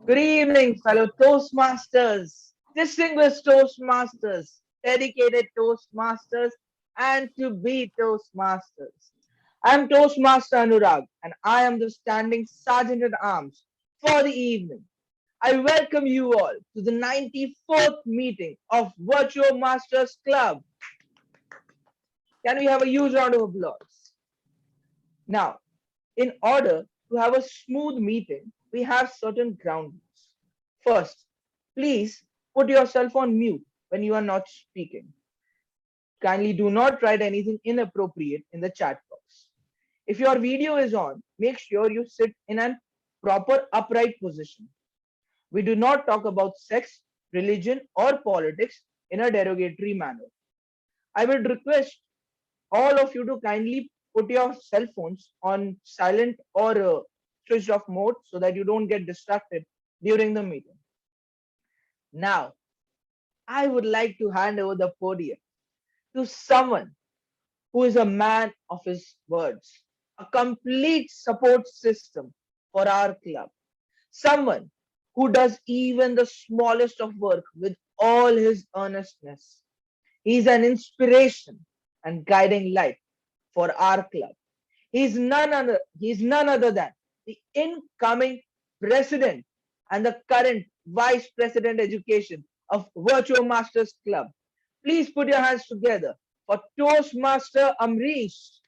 Good evening, fellow Toastmasters, distinguished Toastmasters, dedicated Toastmasters, and to be Toastmasters. I'm Toastmaster Anurag, and I am the standing Sergeant at Arms for the evening. I welcome you all to the 94th meeting of VirtuoMasters Club. Can we have a huge round of applause? Now, in order to have a smooth meeting, we have certain ground rules. First, please put yourself on mute when you are not speaking. Kindly do not write anything inappropriate in the chat box. If your video is on, make sure you sit in a proper upright position. We do not talk about sex, religion, or politics in a derogatory manner. I would request all of you to kindly put your cell phones on silent or switched off mode so that you don't get distracted during the meeting. Now, I would like to hand over the podium to someone who is a man of his words, a complete support system for our club, someone who does even the smallest of work with all his earnestness. He is an inspiration and guiding light for our club. He is none other than the incoming president and the current vice president education of VirtuoMasters Club. Please put your hands together for Toastmaster Amrish.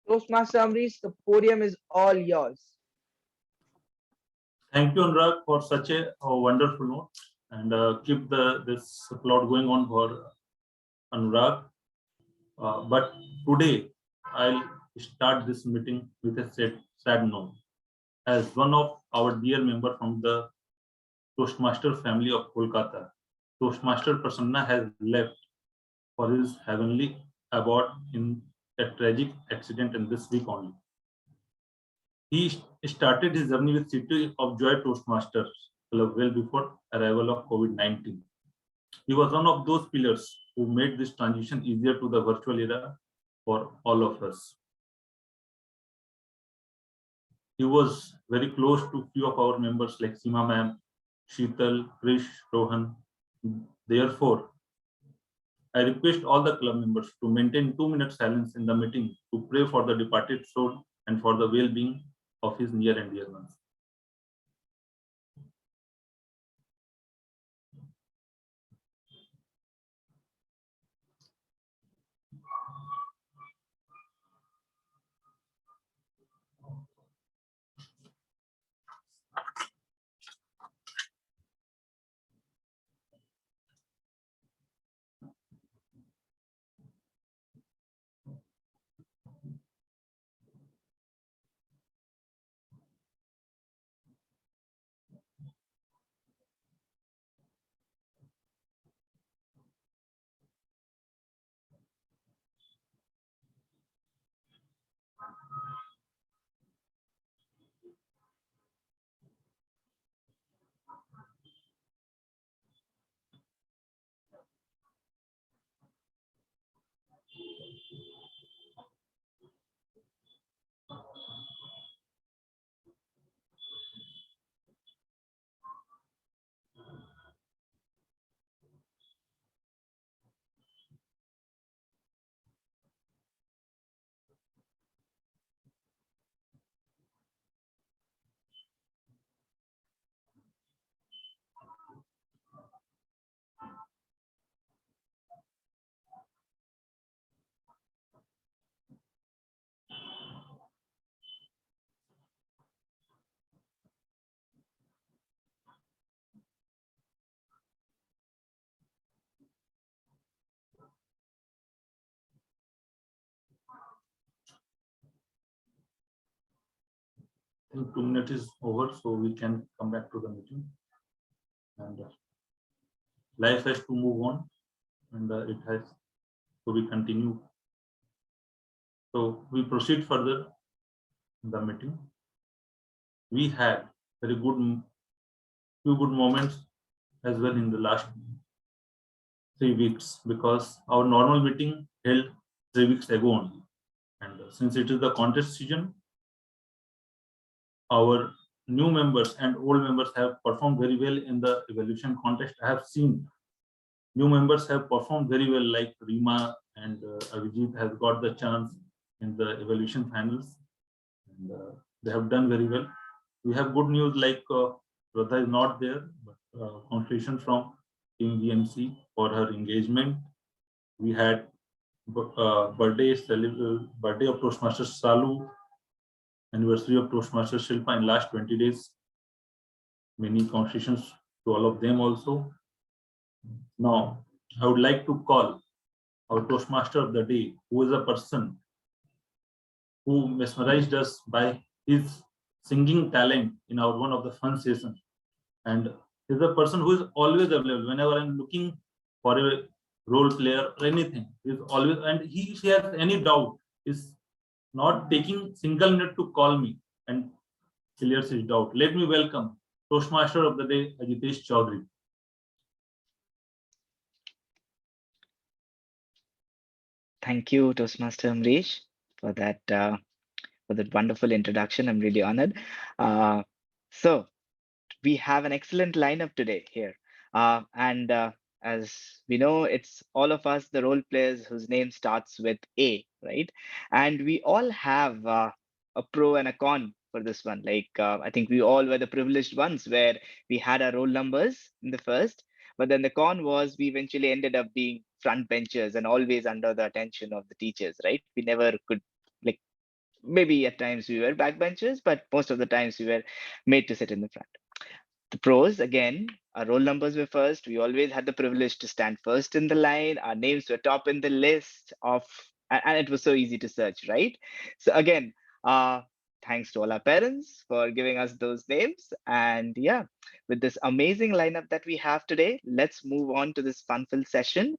Toastmaster Amrish, the podium is all yours. Thank you, Anurag, for such a wonderful note, and keep this applaud going on for Anurag. But today, I'll start this meeting with a sad note. As one of our dear member from the Toastmaster family of Kolkata, Toastmaster Prasanna has left for his heavenly abode in a tragic accident in this week only. He started his journey with City of Joy Toastmasters Club well before arrival of COVID-19. He was one of those pillars who made this transition easier to the virtual era for all of us. He was very close to few of our members like Seema ma'am, Sheetal, Krish, Rohan. Therefore, I request all the club members to maintain 2 minutes silence in the meeting to pray for the departed soul and for the well-being of his near and dear ones. 2 minutes is over, so we can come back to the meeting. And life has to move on, and it has to be continued. So we proceed further in the meeting. We had few good moments as well in the last 3 weeks, because our normal meeting held 3 weeks ago only, and since it is the contest season, our new members and old members have performed very well in the evaluation contest. I have seen new members have performed very well, like Rima and Avijit has got the chance in the evaluation finals, and they have done very well. We have good news, like Radha is not there, but congratulations from Team GMC for her engagement. We had birthday of Toastmaster Salu, anniversary of Toastmaster Shilpa in last 20 days. Many congratulations to all of them also. Now, I would like to call our Toastmaster of the day, who is a person who mesmerized us by his singing talent in our one of the fun sessions. And he's a person who is always available whenever I'm looking for a role player or anything. He's always, and if he has any doubt, is not taking single minute to call me and clears his doubt. Let me welcome Toastmaster of the day, Ajitesh Chaudhary. Thank you, Toastmaster Amrish, for that wonderful introduction. I'm really honored. So we have an excellent lineup today here, and as we know, it's all of us, the role players whose name starts with A, right? And we all have a pro and a con for this one. Like I think we all were the privileged ones where we had our roll numbers in the first, but then the con was we eventually ended up being front benchers and always under the attention of the teachers, right? We never could, like, maybe at times we were backbenchers, but most of the times we were made to sit in the front. The pros, again, our roll numbers were first. We always had the privilege to stand first in the line. Our names were top in the list of, and it was so easy to search, right? So again, uh, thanks to all our parents for giving us those names. And yeah, with this amazing lineup that we have today, let's move on to this fun-filled session.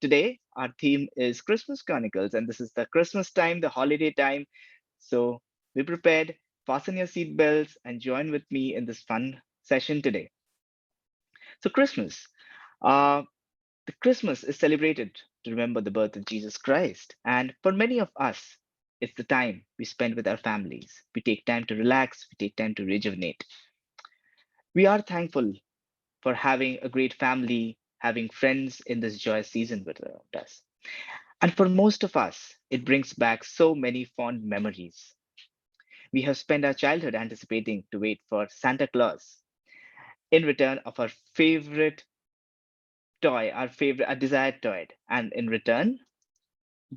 Today, our theme is Christmas Chronicles, and this is the Christmas time, the holiday time. So be prepared, fasten your seatbelts, and join with me in this fun session today. So, Christmas. Uh, the Christmas is celebrated to remember the birth of Jesus Christ. And for many of us, it's the time we spend with our families. We take time to relax, we take time to rejuvenate. We are thankful for having a great family, having friends in this joyous season with us. And for most of us, it brings back so many fond memories. We have spent our childhood anticipating to wait for Santa Claus in return of our favorite toy, our desired toy. And in return,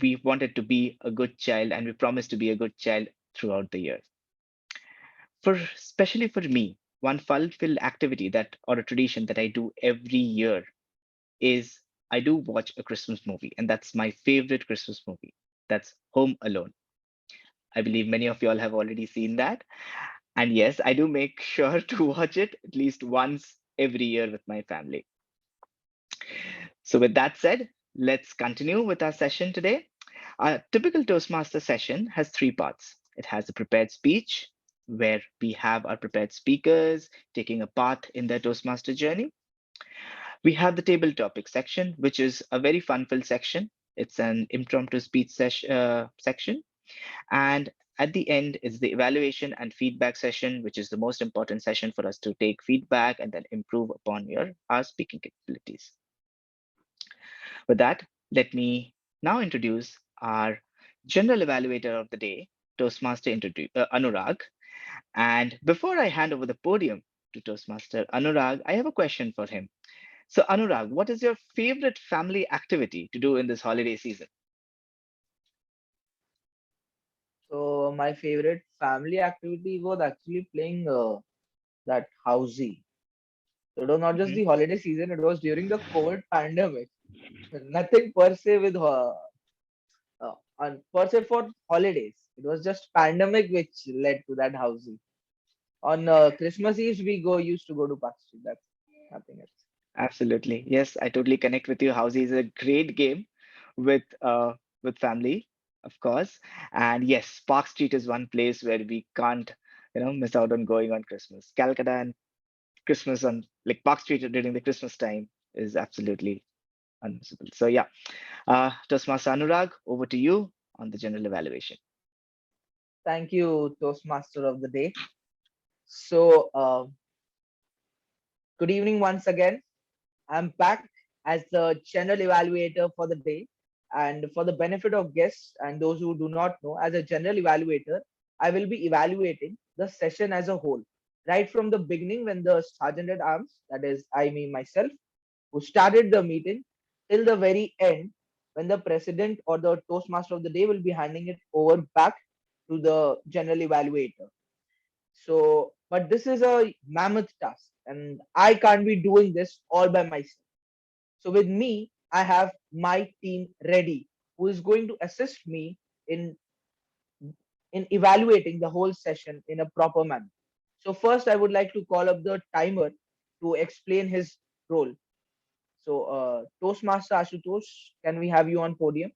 we wanted to be a good child and we promised to be a good child throughout the year. For especially for me, one fun-filled activity that or a tradition that I do every year is I do watch a Christmas movie, and that's my favorite Christmas movie. That's Home Alone. I believe many of you all have already seen that. And yes, I do make sure to watch it at least once every year with my family. So, with that said, let's continue with our session today. Our typical Toastmaster session has three parts. It has a prepared speech, where we have our prepared speakers taking a path in their Toastmaster journey. We have the table topic section, which is a very fun-filled section. It's an impromptu speech section. And at the end is the evaluation and feedback session, which is the most important session for us to take feedback and then improve upon our speaking capabilities. With that, let me now introduce our general evaluator of the day, Toastmaster Anurag. And before I hand over the podium to Toastmaster Anurag, I have a question for him. So Anurag, what is your favorite family activity to do in this holiday season? So my favorite family activity was actually playing that housey. So it was not just Mhm. the holiday season; it was during the COVID pandemic. Nothing per se with per se for holidays. It was just pandemic which led to that housey. On Christmas Eve, we go used to go to Park Street. That's nothing else. Absolutely. Yes, I totally connect with you. Housey is a great game with family, of course. And yes, Park Street is one place where we can't, miss out on going on Christmas. Calcutta and Christmas on like Park Street during the Christmas time is absolutely unmissable. So yeah, Toastmaster Anurag, over to you on the general evaluation. Thank you, Toastmaster of the day. So, good evening once again. I'm back as the general evaluator for the day. And for the benefit of guests and those who do not know, as a general evaluator, I will be evaluating the session as a whole, right from the beginning when the sergeant at arms, that is, I mean myself, who started the meeting, till the very end when the president or the Toastmaster of the day will be handing it over back to the general evaluator. So, but this is a mammoth task, and I can't be doing this all by myself. So, with me, I have my team ready, who is going to assist me in evaluating the whole session in a proper manner. So, first, I would like to call up the timer to explain his role. So, Toastmaster Ashutosh, can we have you on podium?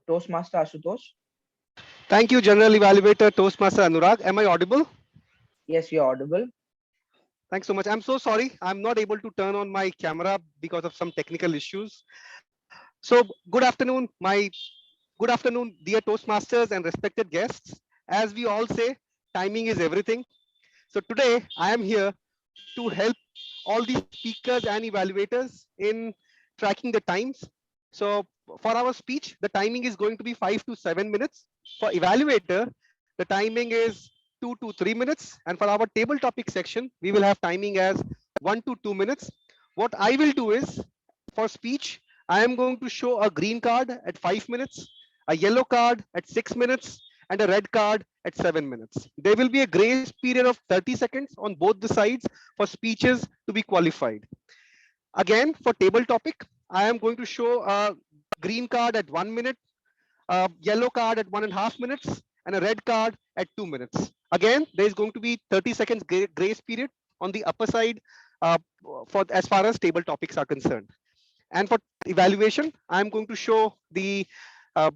Toastmaster Ashutosh. Thank you, General Evaluator Toastmaster Anurag. Am I audible? Yes, you're audible. Thanks so much. I'm so sorry. I'm not able to turn on my camera because of some technical issues. So, good afternoon, dear Toastmasters and respected guests. As we all say, timing is everything. So today I am here to help all the speakers and evaluators in tracking the times. So for our speech, the timing is going to be 5 to 7 minutes. For evaluator, the timing is 2 to 3 minutes. And for our table topic section, we will have timing as 1 to 2 minutes. What I will do is for speech, I am going to show a green card at 5 minutes, a yellow card at 6 minutes, and a red card at 7 minutes. There will be a grace period of 30 seconds on both the sides for speeches to be qualified. Again, for table topic, I am going to show a green card at 1 minute, a yellow card at 1.5 minutes, and a red card at 2 minutes. Again, there is going to be 30 seconds grace period on the upper side for as far as table topics are concerned. And for evaluation, I'm going to show the uh,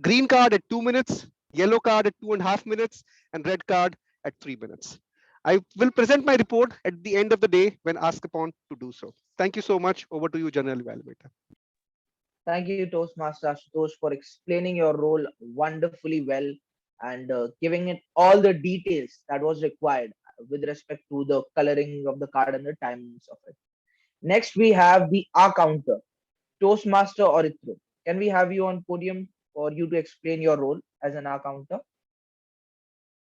green card at 2 minutes, yellow card at 2.5 minutes, and red card at 3 minutes. I will present my report at the end of the day when asked upon to do so. Thank you so much. Over to you, General Evaluator. Thank you, Toastmaster Ashutosh, for explaining your role wonderfully well and giving it all the details that was required with respect to the coloring of the card and the timings of it. Next, we have the R counter, Toastmaster Orithro. Can we have you on podium for you to explain your role as an R counter?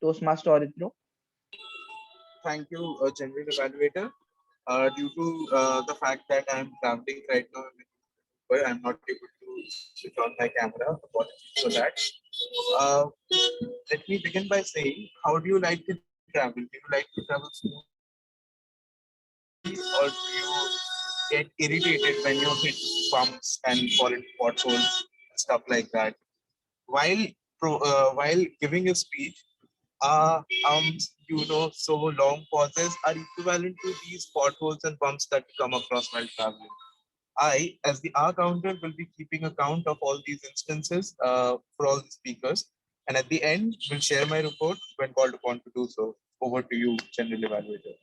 Toastmaster Orithro. Thank you, General Evaluator. Due to the fact that I'm traveling right now, I'm not able to switch on my camera. Apologies for that. Uh, Let me begin by saying, how do you like to travel? Do you like to travel smoothly, or do you get irritated when you hit bumps and fall into potholes, stuff like that? While while giving a speech, uh, um, so long pauses are equivalent to these potholes and bumps that we come across while traveling. I, as the R counter, will be keeping account of all these instances for all the speakers. And at the end, will share my report when called upon to do so. Over to you, General Evaluator.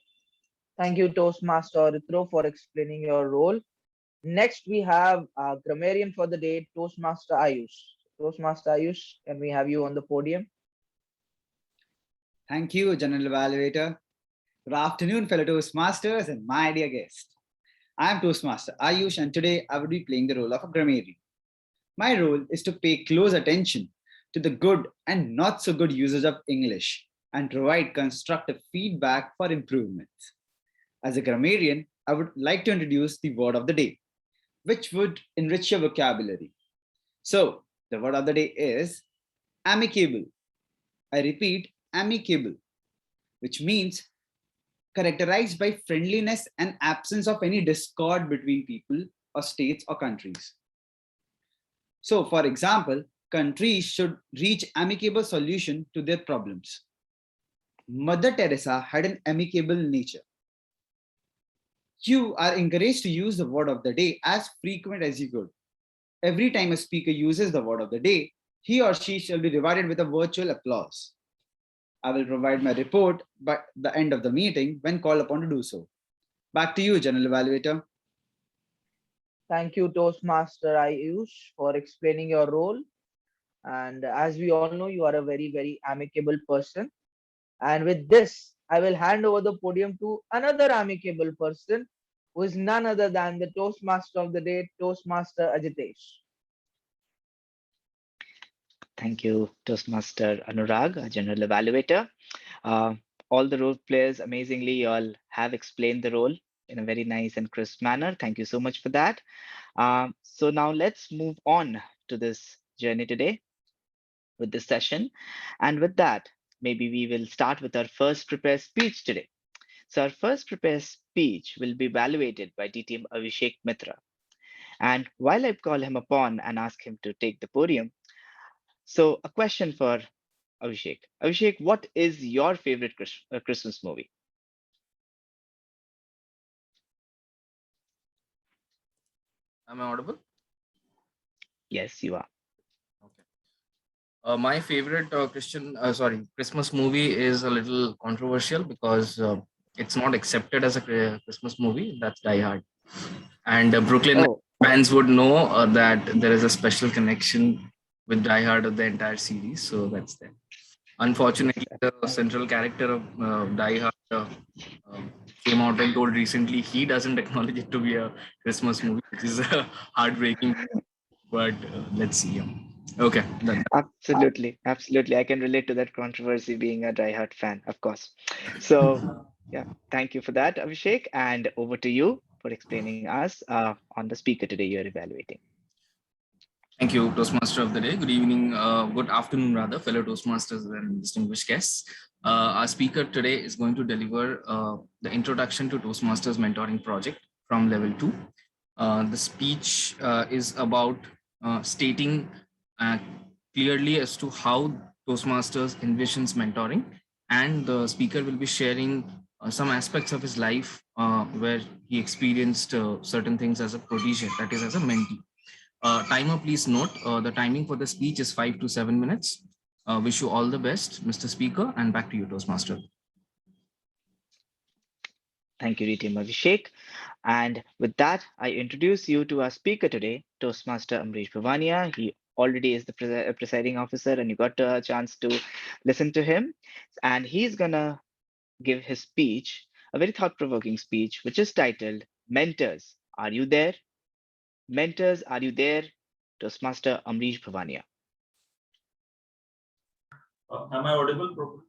Thank you, Toastmaster Orithro, for explaining your role. Next, we have Grammarian for the day, Toastmaster Ayush. Toastmaster Ayush, can we have you on the podium? Thank you, General Evaluator. Good afternoon, fellow Toastmasters and my dear guest. I am Toastmaster Ayush, and today I will be playing the role of a grammarian. My role is to pay close attention to the good and not so good usage of English and provide constructive feedback for improvements. As a grammarian, I would like to introduce the word of the day, which would enrich your vocabulary. So, the word of the day is amicable. I repeat, amicable, which means characterized by friendliness and absence of any discord between people or states or countries. So, for example, countries should reach amicable solution to their problems. Mother Teresa had an amicable nature. You are encouraged to use the word of the day as frequent as you could. Every time a speaker uses the word of the day, he or she shall be rewarded with a virtual applause. I will provide my report by the end of the meeting when called upon to do so. Back to you, General Evaluator. Thank you, Toastmaster Ayush, for explaining your role. And as we all know, you are a very, very amicable person. And with this, I will hand over the podium to another amicable person who is none other than the Toastmaster of the day, Toastmaster Ajitesh. Thank you, Toastmaster Anurag, a general evaluator. Uh, all the role players, amazingly, you all have explained the role in a very nice and crisp manner. Thank you so much for that. So now let's move on to this journey today with this session. And with that, maybe we will start with our first prepared speech today. So our first prepared speech will be evaluated by DTM Abhishek Mitra. And while I call him upon and ask him to take the podium, so a question for Abhishek. Abhishek, what is your favorite Christmas movie? Am I audible? Yes, you are. Okay. My favorite Christmas movie is a little controversial because it's not accepted as a Christmas movie. That's Die Hard. And Brooklyn Oh, fans would know that there is a special connection with Die Hard of the entire series. So that's there. yes. Unfortunately, the central character of Die Hard um, came out and told recently he doesn't acknowledge it to be a Christmas movie, which is heartbreaking. But let's see. Okay. Absolutely, absolutely. I can relate to that controversy being a diehard fan, of course. So, yeah, thank you for that, Abhishek. And over to you for explaining us on the speaker today you're evaluating. Thank you, Toastmaster of the day. Good evening, good afternoon, rather, fellow Toastmasters and distinguished guests. Our speaker today is going to deliver the introduction to Toastmasters mentoring project from level 2. The speech is about stating uh, clearly as to how Toastmasters envisions mentoring, and the speaker will be sharing some aspects of his life where he experienced certain things as a protege, that is, as a mentee. Timer, please note the timing for the speech is 5 to 7 minutes. Wish you all the best, Mr. Speaker, and back to you, Toastmaster. Thank you, DTM Abhishek. And with that, I introduce you to our speaker today, Toastmaster Amrish Bhavania. He already is the presiding officer, and you got a chance to listen to him. And he's gonna give his speech, a very thought provoking speech, which is titled Mentors, Are You There? Mentors, Are You There? Toastmaster Amrish Bhavania. Am I audible properly?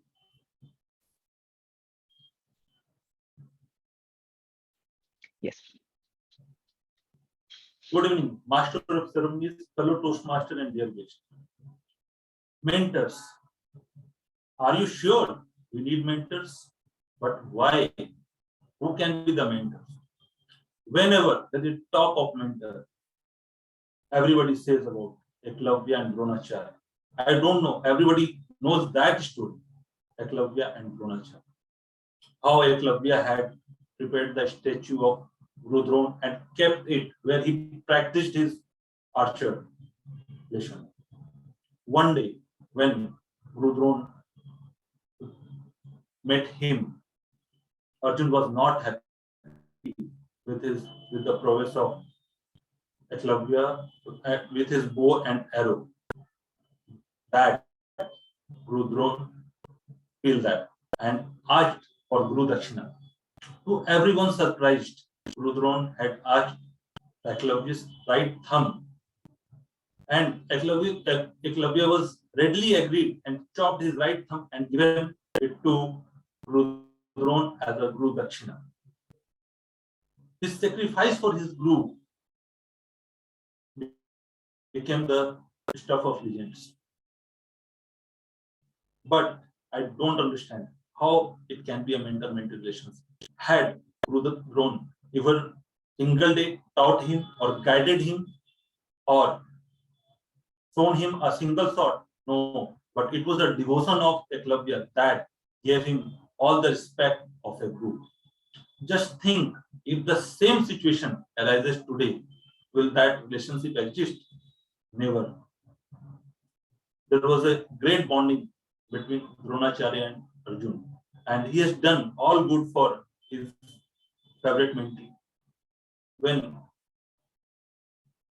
Yes. Good evening, Master of Ceremonies, fellow Toastmaster and dear guest. Mentors. Are you sure we need mentors? But why? Who can be the mentors? Whenever there is talk of mentor, everybody says about Eklavya and Dronacharya. I don't know, everybody knows that story, Eklavya and Dronacharya. How Eklavya had prepared the statue of Guru and kept it where he practiced his archer lesson. One day, when Guru met him, Arjun was not happy with the prowess of Eklavya, with his bow and arrow. That Guru feel that and asked for Guru Dakshina. To everyone's surprised, Guru had asked Eklavya's right thumb, and Eklavya was readily agreed and chopped his right thumb and given it to Guru as a Guru Dakshina. His sacrifice for his Guru became the stuff of legends. But I don't understand how it can be a mentor-mentee relationship. Had Guru ever single day taught him or guided him or shown him a single thought? No, but it was the devotion of Eklavya that gave him all the respect of a guru. Just think, if the same situation arises today, will that relationship exist? Never. There was a great bonding between Dronacharya and Arjun, and he has done all good for his favorite mentee. When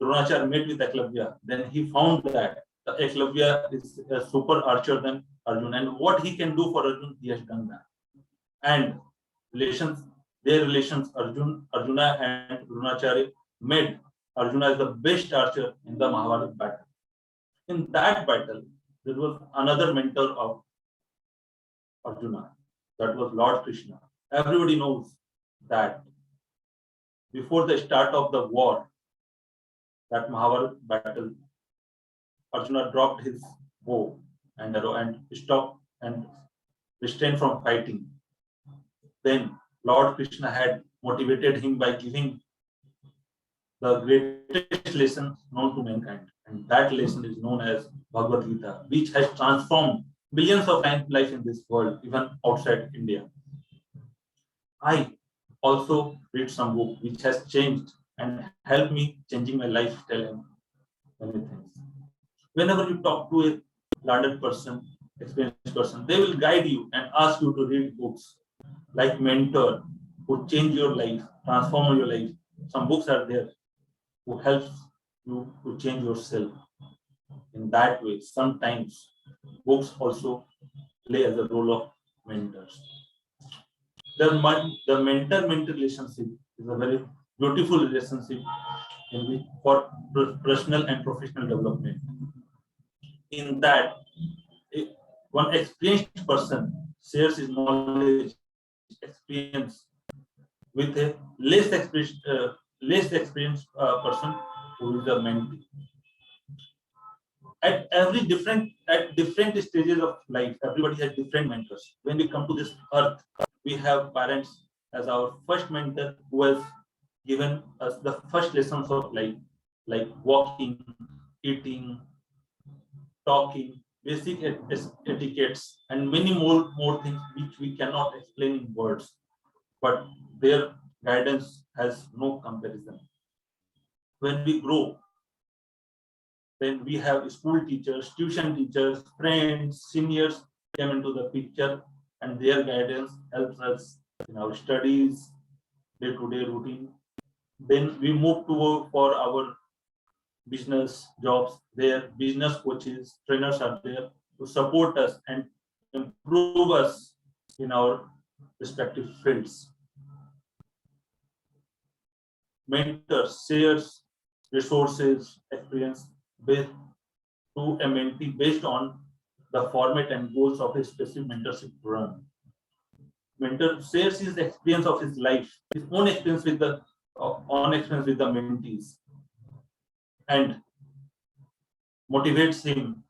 Dronacharya met with Eklavya, then he found that the Eklavya is a super archer than Arjun, and what he can do for Arjun, he has done that. And relations, their relations, Arjuna and Dronacharya made Arjuna as the best archer in the Mahabharata battle. In that battle, there was another mentor of Arjuna, that was Lord Krishna. Everybody knows that before the start of the war, that Mahabharata battle, Arjuna dropped his bow and arrow and stopped and restrained from fighting. Then Lord Krishna had motivated him by giving the greatest lesson known to mankind. And that lesson is known as Bhagavad Gita, which has transformed billions of lives in this world, even outside India. I also read some book which has changed and helped me changing my lifestyle and many things. Whenever you talk to a learned person, experienced person, they will guide you and ask you to read books like Mentor, who change your life, transform your life. Some books are there who helps you to change yourself in that way. Sometimes books also play as a role of mentors. The mentor-mentee relationship is a very beautiful relationship in which for personal and professional development. In that, one experienced person shares his knowledge, experience with a less experienced person who is a mentee. At different stages of life, everybody has different mentors. When we come to this earth, we have parents as our first mentor who has given us the first lessons of life, like walking, eating, talking, basic etiquettes, and many more things which we cannot explain in words. But their guidance has no comparison. When we grow, then we have school teachers, tuition teachers, friends, seniors come into the picture, and their guidance helps us in our studies, day-to-day routine. Then we move to for our business jobs. Their business coaches, trainers are there to support us and improve us in our respective fields. Mentors shares resources, experience with to a mentee based on the format and goals of a specific mentorship program. Mentor shares his experience of his life, his own experience with the mentees, and motivates him,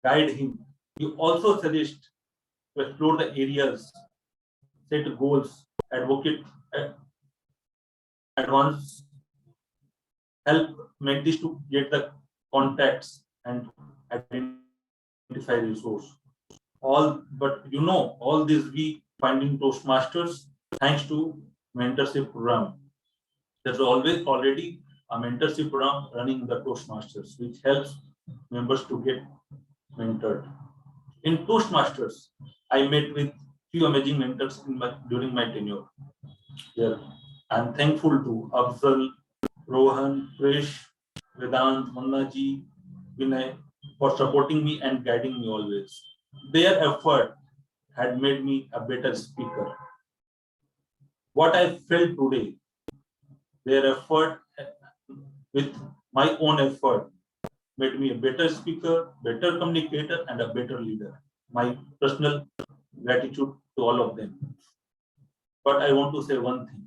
guide him. He also suggests to explore the areas, set goals, advocate, advance, help mentees to get the contacts and identify resource. All this we find in Toastmasters thanks to mentorship program. There's already a mentorship program running in the Toastmasters, which helps members to get mentored. In Toastmasters, I met with few amazing mentors during my tenure. Here, I'm thankful to Afzal, Rohan, Krish, Vedant, Mannaji, Vinay for supporting me and guiding me always. Their effort had made me a better speaker. What I felt today, their effort with my own effort made me a better speaker, better communicator, and a better leader. My personal gratitude to all of them. But I want to say one thing.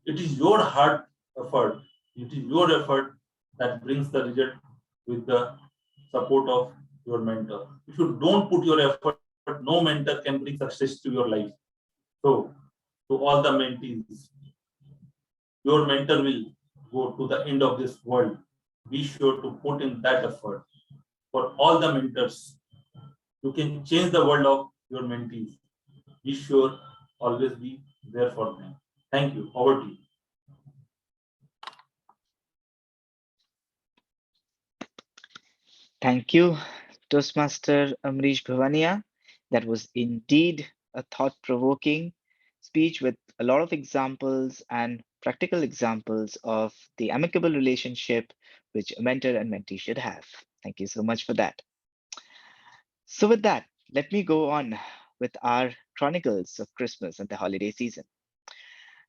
It is your hard effort, it is your effort that brings the result with the support of your mentor. If you don't put your effort, no mentor can bring success to your life. So, to all the mentees, your mentor will go to the end of this world. Be sure to put in that effort. For all the mentors, you can change the world of your mentees. Be sure always be there for them. Thank you. Over to you. Thank you, Toastmaster Amrish Bhavania. That was indeed a thought-provoking speech with a lot of examples and practical examples of the amicable relationship which a mentor and mentee should have. Thank you so much for that. So with that, let me go on with our chronicles of Christmas and the holiday season.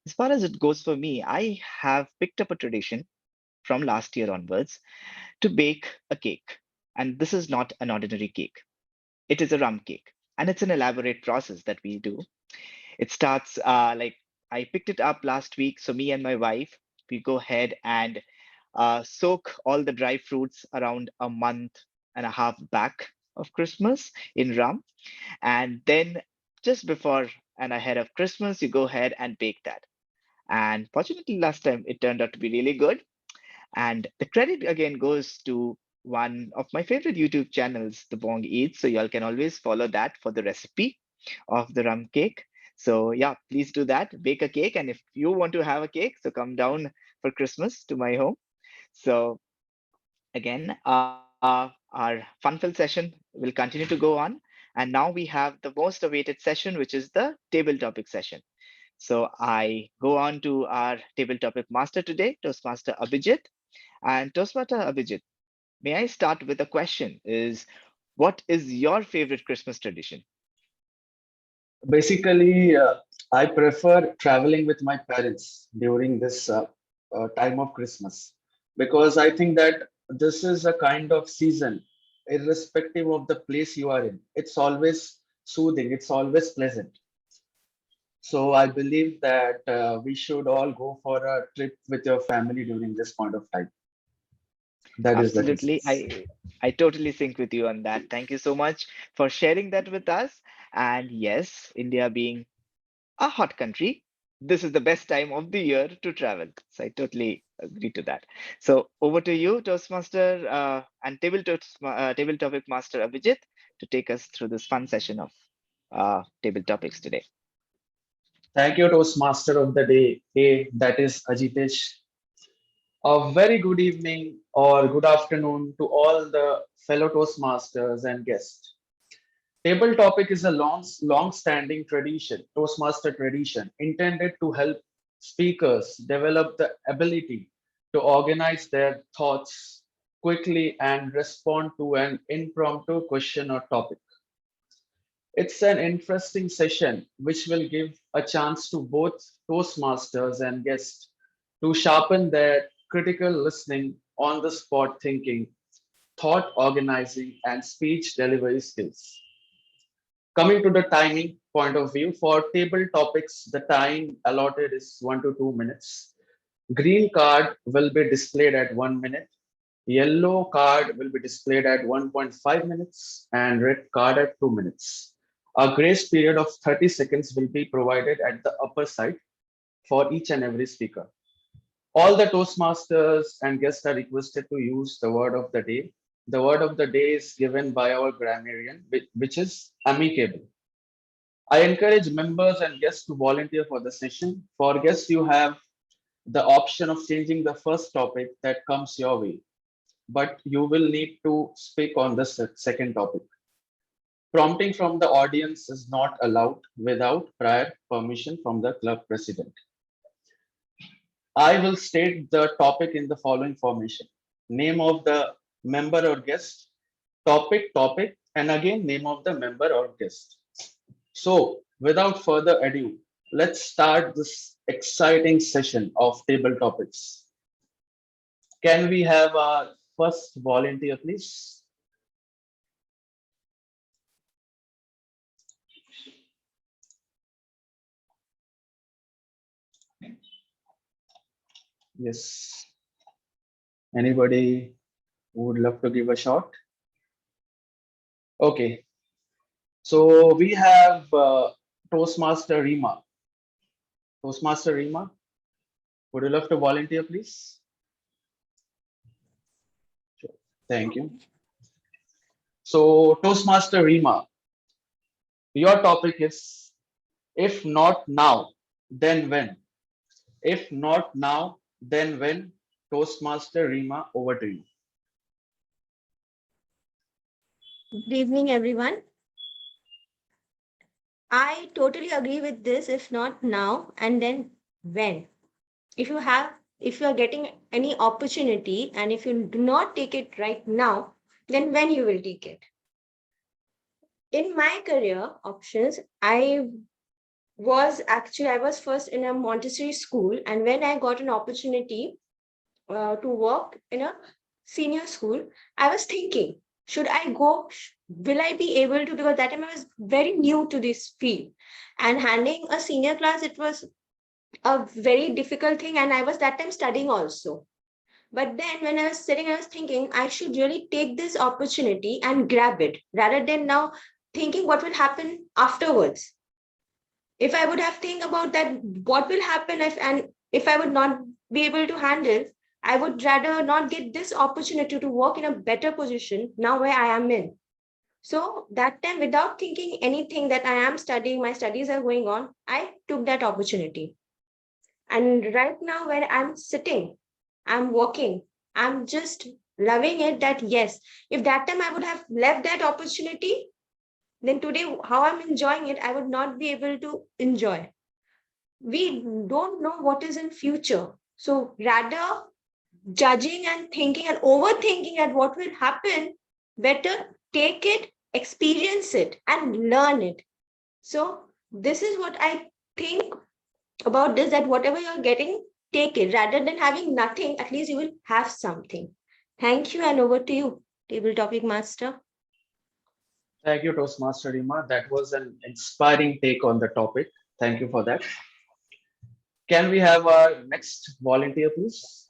As far as it goes for me, I have picked up a tradition from last year onwards to bake a cake. And this is not an ordinary cake. It is a rum cake. And it's an elaborate process that we do. It starts like I picked it up last week. So me and my wife, we go ahead and soak all the dry fruits around a month and a half back of Christmas in rum. And then just before and ahead of Christmas, you go ahead and bake that. And fortunately, last time it turned out to be really good. And the credit again goes to one of my favorite YouTube channels, The Bong Eats. So y'all can always follow that for the recipe of the rum cake. So yeah, please do that. Bake a cake. And if you want to have a cake, so come down for Christmas to my home. So again, our fun-filled session will continue to go on. And now we have the most awaited session, which is the table topic session. So I go on to our table topic master today, Toastmaster Abhijit. And Toastmaster Abhijit, may I start with a question? What is your favorite Christmas tradition? Basically, I prefer traveling with my parents during this time of Christmas because I think that this is a kind of season, irrespective of the place you are in. It's always soothing, it's always pleasant. So I believe that we should all go for a trip with your family during this point of time. That is the Absolutely. reason. I totally sync with you on that. Thank you so much for sharing that with us. And yes, India being a hot country, this is the best time of the year to travel. So I totally agree to that. So over to you, Toastmaster and table topic master Abhijit, to take us through this fun session of table topics today. Thank you, Toastmaster of the day. Hey, that is Ajitesh. A very good evening or good afternoon to all the fellow Toastmasters and guests. Table topic is a long-standing tradition, Toastmaster tradition, intended to help speakers develop the ability to organize their thoughts quickly and respond to an impromptu question or topic. It's an interesting session which will give a chance to both Toastmasters and guests to sharpen their critical listening, on the spot thinking, thought organizing, and speech delivery skills. Coming to the timing point of view, for table topics, the time allotted is 1 to 2 minutes. Green card will be displayed at 1 minute. Yellow card will be displayed at 1.5 minutes and red card at 2 minutes. A grace period of 30 seconds will be provided at the upper side for each and every speaker. All the Toastmasters and guests are requested to use the word of the day. The word of the day is given by our grammarian, which is amicable. I encourage members and guests to volunteer for the session. For guests, you have the option of changing the first topic that comes your way, but you will need to speak on the second topic. Prompting from the audience is not allowed without prior permission from the club president. I will state the topic in the following formation: name of the member or guest, topic, and again name of the member or guest. So, without further ado, let's start this exciting session of table topics. Can we have our first volunteer, please? Yes. Anybody who would love to give a shot? Okay. So we have Toastmaster Rima. Toastmaster Rima, would you love to volunteer, please? Sure. Thank you. So Toastmaster Rima, your topic is if not now, then when? If not now, then when? Toastmaster Rima, over to you. Good evening, everyone. I totally agree with this. If not now, and then when? If you have if you are getting any opportunity and if you do not take it right now, then when you will take it. In my career options, I was first in a Montessori school, and when I got an opportunity to work in a senior school, I was thinking, should I go? Will I be able to? Because that time I was very new to this field, and handling a senior class, it was a very difficult thing, and I was that time studying also. But then when I was sitting, I was thinking I should really take this opportunity and grab it rather than now thinking what will happen afterwards. If I would have think about that, what will happen if I would not be able to handle, I would rather not get this opportunity to work in a better position now where I am in. So that time, without thinking anything that I am studying, my studies are going on, I took that opportunity. And right now, where I'm sitting, I'm working, I'm just loving it that yes, if that time I would have left that opportunity, then today, how I'm enjoying it, I would not be able to enjoy. We don't know what is in future. So rather judging and thinking and overthinking at what will happen, better take it, experience it, and learn it. So this is what I think about this, that whatever you're getting, take it. Rather than having nothing, at least you will have something. Thank you, and over to you, table topic master. Thank you, Toastmaster Rima. That was an inspiring take on the topic. Thank you for that. Can we have our next volunteer, please?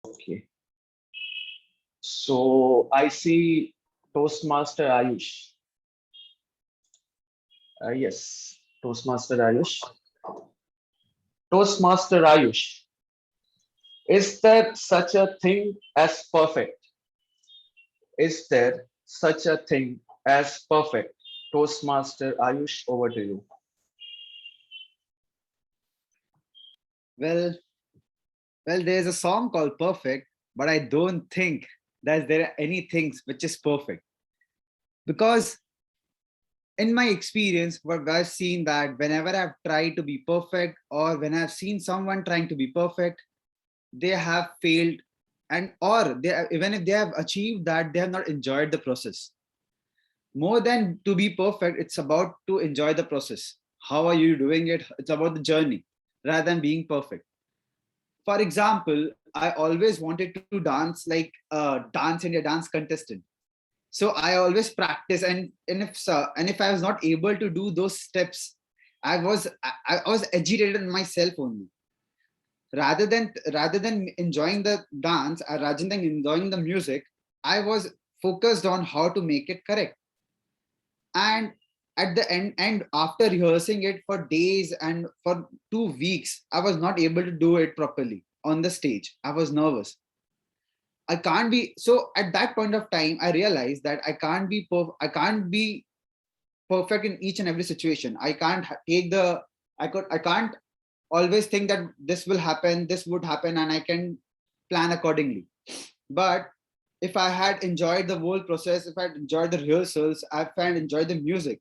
Okay. So I see Toastmaster Ayush. Yes, Toastmaster Ayush. Toastmaster Ayush, is there such a thing as perfect? Is there such a thing as perfect? Toastmaster Ayush, over to you. Well, there's a song called Perfect, but I don't think that there are any things which is perfect. Because in my experience, what I've seen that whenever I've tried to be perfect or when I've seen someone trying to be perfect, they have failed, and or even if they have achieved that, they have not enjoyed the process. More than to be perfect, it's about to enjoy the process. How are you doing it? It's about the journey rather than being perfect. For example, I always wanted to dance like a dance India dance contestant. So I always practice, and if I was not able to do those steps, I was agitated in myself only. Rather than enjoying the dance, rather than enjoying the music, I was focused on how to make it correct. And at the end, and after rehearsing it for days and for 2 weeks, I was not able to do it properly on the stage. I was nervous. I can't be so at that point of time. I realized that I can't be perfect in each and every situation. I can't take the I can't always think that this will happen, this would happen, and I can plan accordingly. But if I had enjoyed the whole process, if I had enjoyed the rehearsals, if I had enjoyed the music,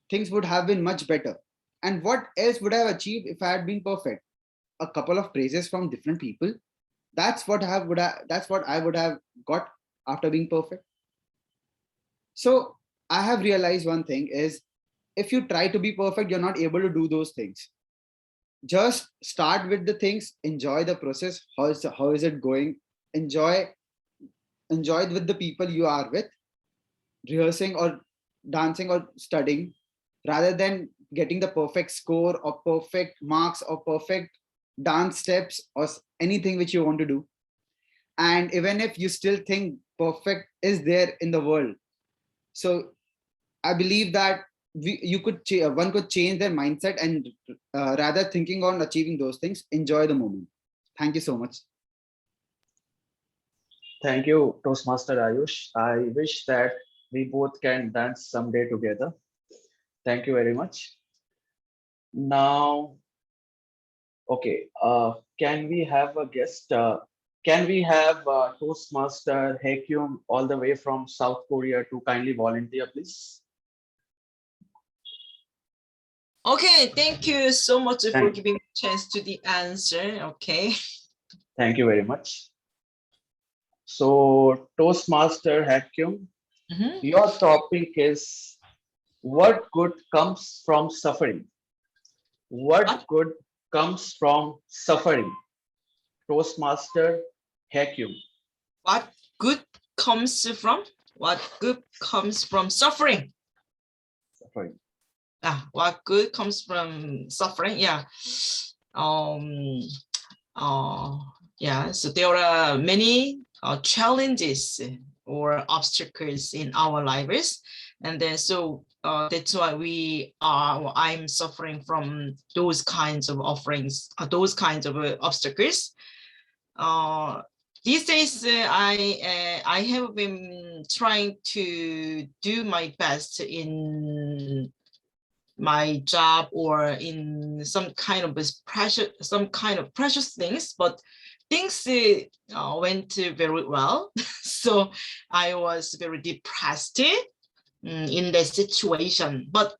things would have been much better. And what else would I have achieved if I had been perfect? A couple of praises from different people. That's what I would have got after being perfect. So I have realized one thing is, if you try to be perfect, you're not able to do those things. Just start with the things, enjoy the process. How is it going? Enjoy it with the people you are with, rehearsing or dancing or studying, rather than getting the perfect score or perfect marks or perfect dance steps or anything which you want to do. And even if you still think perfect is there in the world, so I believe that one could change their mindset and rather thinking on achieving those things, enjoy the moment. Thank you so much. Thank you, Toastmaster Ayush. I wish that we both can dance someday together. Thank you very much. Now, Okay. Can we have a guest? Can we have Toastmaster Haekyung all the way from South Korea to kindly volunteer, please? Okay, thank you so much for Thank, giving me a chance to the answer. Okay. thank you very much. So, Toastmaster Haekyung, Mhm. your topic is what good comes from suffering? What What? good comes from suffering? Toastmaster Haekyung. What good comes from? What good comes from suffering? Suffering. What good comes from suffering? Yeah. Yeah. So there are many challenges or obstacles in our lives, and then that's why I'm suffering from those kinds of those kinds of obstacles. These days, I have been trying to do my best in my job or in some kind of precious things, but things went very well. So I was very depressed in that situation, but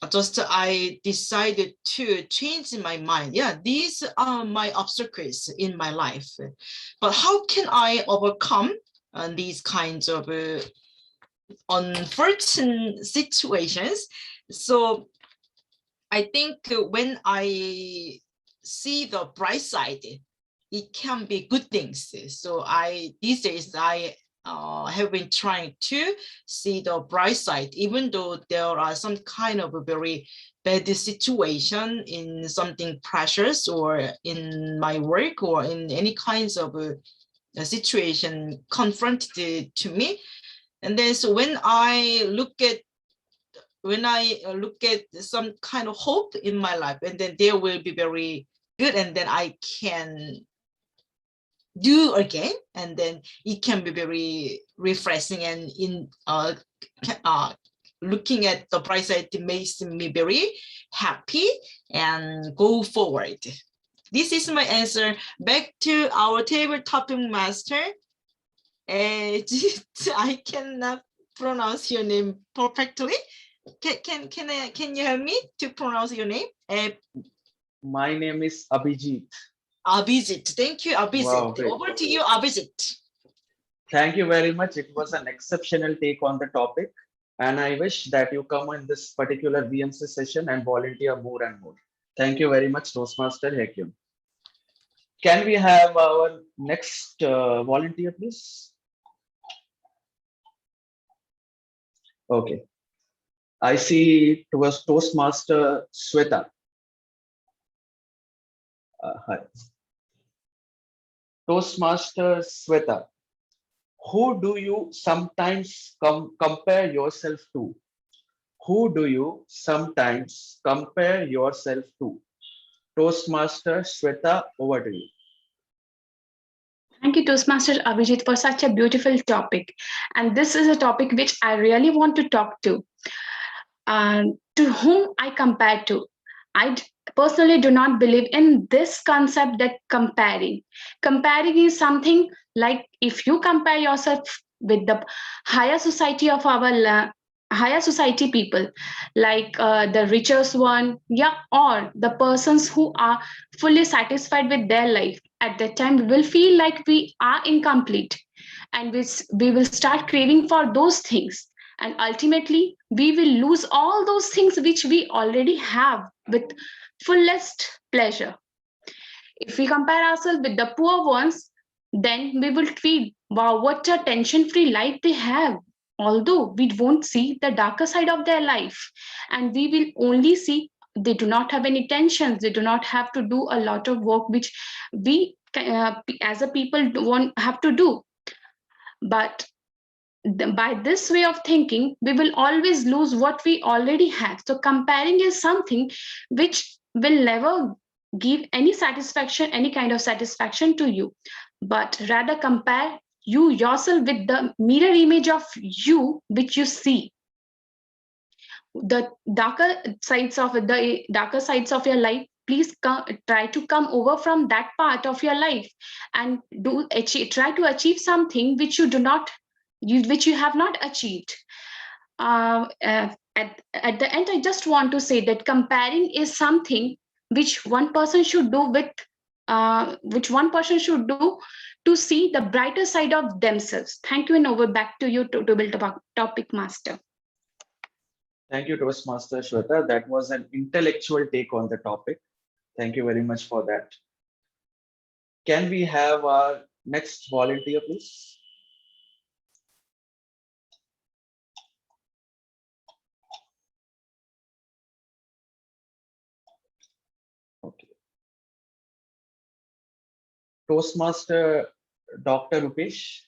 just I decided to change my mind. Yeah, these are my obstacles in my life, but how can I overcome these kinds of unfortunate situations? So I think when I see the bright side, it can be good things. So these days I have been trying to see the bright side, even though there are some kind of a very bad situation in something precious or in my work or in any kinds of a situation confronted to me. And then so when I look at some kind of hope in my life, and then there will be very good, and then I can do again, and then it can be very refreshing, and in looking at the bright side, it makes me very happy and go forward. This is my answer. Back to our table topping master. I cannot pronounce your name perfectly. Can you help me to pronounce your name? My name is Abhijit. Abhijit. Thank you, Abhijit. Wow, great. Over to you, Abhijit. Thank you very much. It was an exceptional take on the topic. And I wish that you come in this particular VMC session and volunteer more and more. Thank you very much, Toastmaster Haekyung. Can we have our next volunteer, please? Okay. I see it was Toastmaster Sweta. Hi. Toastmaster Sweta. Who do you sometimes compare yourself to? Who do you sometimes compare yourself to? Toastmaster Sweta, over to you. Thank you, Toastmaster Abhijit, for such a beautiful topic. And this is a topic which I really want to talk to. To whom I compare to? I personally do not believe in this concept that comparing. Comparing is something like if you compare yourself with the higher society of our higher society people, like the richest one, yeah, or the persons who are fully satisfied with their life, at that time we will feel like we are incomplete, and we will start craving for those things, and ultimately we will lose all those things which we already have with fullest pleasure. If we compare ourselves with the poor ones, then we will feel, wow, what a tension-free life they have. Although we won't see the darker side of their life, and we will only see they do not have any tensions, they do not have to do a lot of work which we as a people don't have to do. But by this way of thinking, we will always lose what we already have. So comparing is something which will never give any satisfaction, any kind of satisfaction to you, but rather compare you yourself with the mirror image of you which you see. The darker sides of your life please try to come over from that part of your life and try to achieve something which which you have not achieved. At the end, I just want to say that comparing is something which one person should do to see the brighter side of themselves. Thank you, and over back to you to build a topic master. Thank you, Toastmaster Shweta. That was an intellectual take on the topic. Thank you very much for that. Can we have our next volunteer, please? Okay. Toastmaster Dr. Rupesh,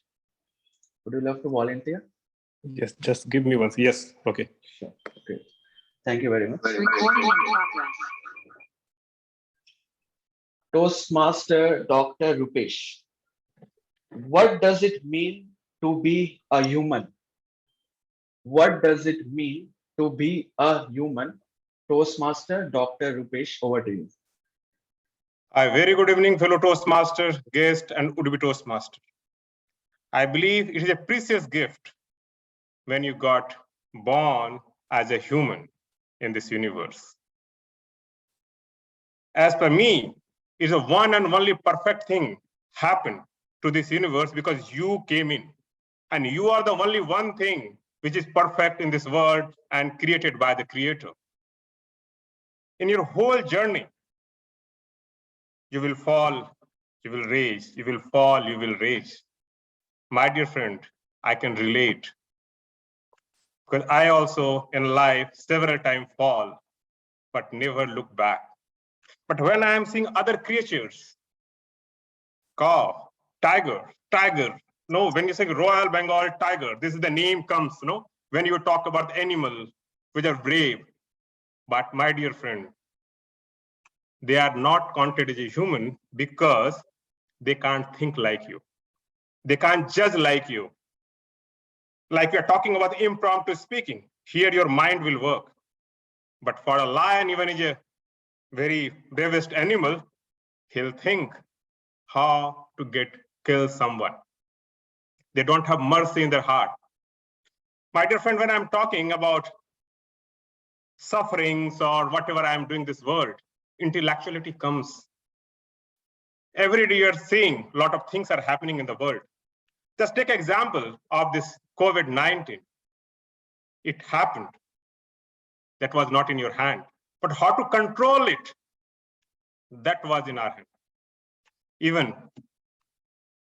would you love to volunteer? Yes, just give me one. Yes, okay. Sure. Okay. Thank you very much. Toastmaster Dr. Rupesh, what does it mean to be a human? What does it mean to be a human? Toastmaster Dr. Rupesh, over to you. Hi, very good evening, fellow Toastmaster, guest, and would-be Toastmaster. I believe it is a precious gift when you got born as a human in this universe. As per me, it is a one and only perfect thing happened to this universe because you came in. And you are the only one thing which is perfect in this world and created by the Creator. In your whole journey, you will fall, you will raise, you will fall, you will raise. My dear friend, I can relate. Because I also in life several times fall, but never look back. But when I am seeing other creatures, cow, tiger, no, when you say Royal Bengal tiger, this is the name comes, no, when you talk about animals which are brave. But my dear friend, they are not counted as a human because they can't think like you. They can't judge like you. Like we are talking about impromptu speaking, here your mind will work. But for a lion, even is a very bravest animal, he'll think how to kill someone. They don't have mercy in their heart. My dear friend, when I'm talking about sufferings or whatever I'm doing this world, intellectuality comes. Every day you're seeing a lot of things are happening in the world. Just take example of this COVID-19. It happened. That was not in your hand. But how to control it, that was in our hand. Even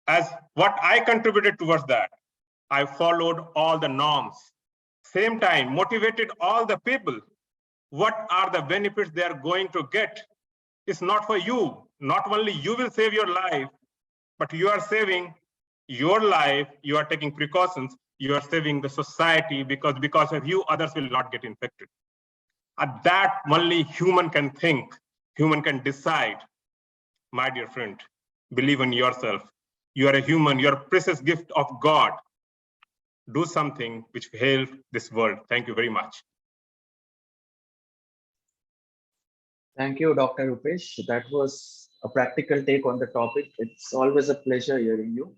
as what I contributed towards that, I followed all the norms. Same time, motivated all the people. What are the benefits they are going to get? It's not for you. Not only you will save your life, but you are saving your life. You are taking precautions. You are saving the society because of you, others will not get infected. At that, only human can think, human can decide. My dear friend, believe in yourself. You are a human, you are a precious gift of God. Do something which will help this world. Thank you very much. Thank you, Dr. Rupesh. That was a practical take on the topic. It's always a pleasure hearing you.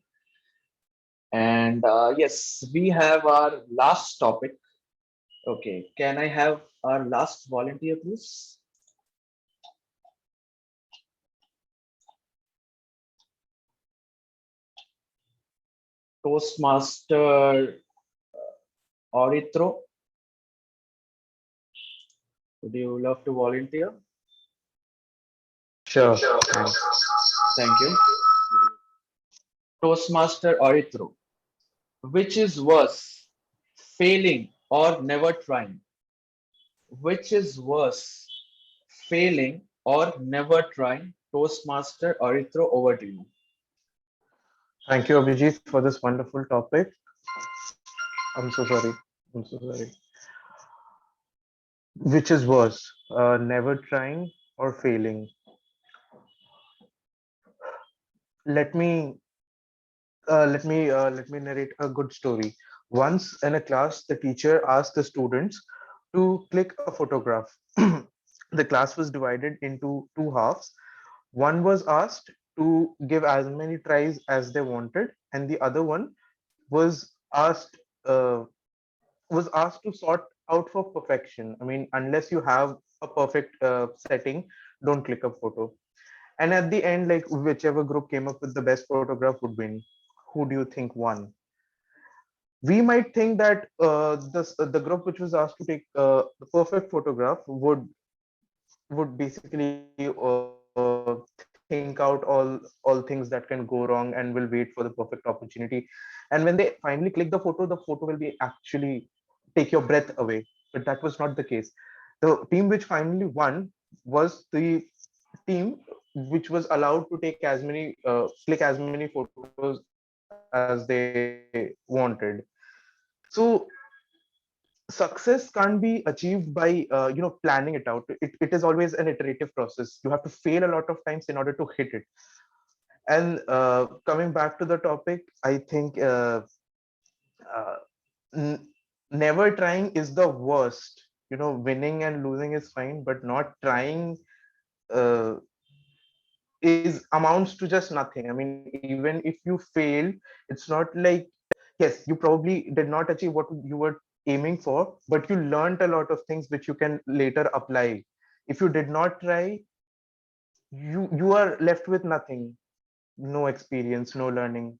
And yes, we have our last topic. Okay, can I have our last volunteer, please? Toastmaster Orithro, would you love to volunteer? Sure. Thank you. Toastmaster Orithro, which is worse, failing or never trying? Which is worse, failing or never trying? Toastmaster Orithro, over to you. Thank you, Abhijit, for this wonderful topic. I'm so sorry. I'm so sorry. Which is worse, never trying or failing? Let me narrate a good story. Once in a class, the teacher asked the students to click a photograph. the class was divided into two halves. One was asked to give as many tries as they wanted, and the other one was asked uh, was asked to sort out for perfection. I mean, unless you have a perfect setting, don't click a photo. And at the end, like whichever group came up with the best photograph would win. Who do you think won? We might think that the group which was asked to take the perfect photograph would basically think out all things that can go wrong and will wait for the perfect opportunity. And when they finally click the photo will be actually take your breath away. But that was not the case. The team which finally won was the team which was allowed to take as many click as many photos as they wanted. So success can't be achieved by planning it out. It is always an iterative process. You have to fail a lot of times in order to hit it. And coming back to the topic, I think uh, n- never trying is the worst. Winning and losing is fine, but not trying uh, is amounts to just nothing. I mean, even if you fail, it's not like, yes, you probably did not achieve what you were aiming for, but you learned a lot of things which you can later apply. If you did not try, you are left with nothing, no experience, no learning.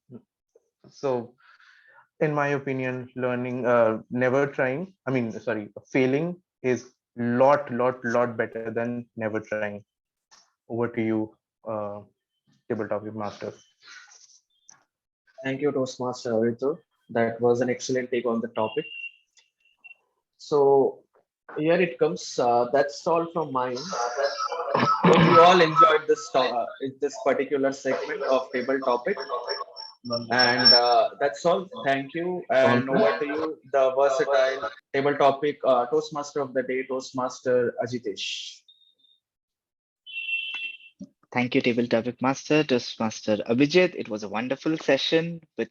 So in my opinion, learning never trying, I mean, sorry, failing is lot better than never trying. Over to you, uh, tabletop master. Thank you, Toastmaster Ritu. That was an excellent take on the topic. So here it comes. That's all from mine. Hope you all enjoyed this particular segment of table topic. And that's all. Thank you. And over to you, the versatile table topic Toastmaster of the day, Toastmaster Ajitesh. Thank you, Table Topic Master, Toastmaster Abhijit. It was a wonderful session with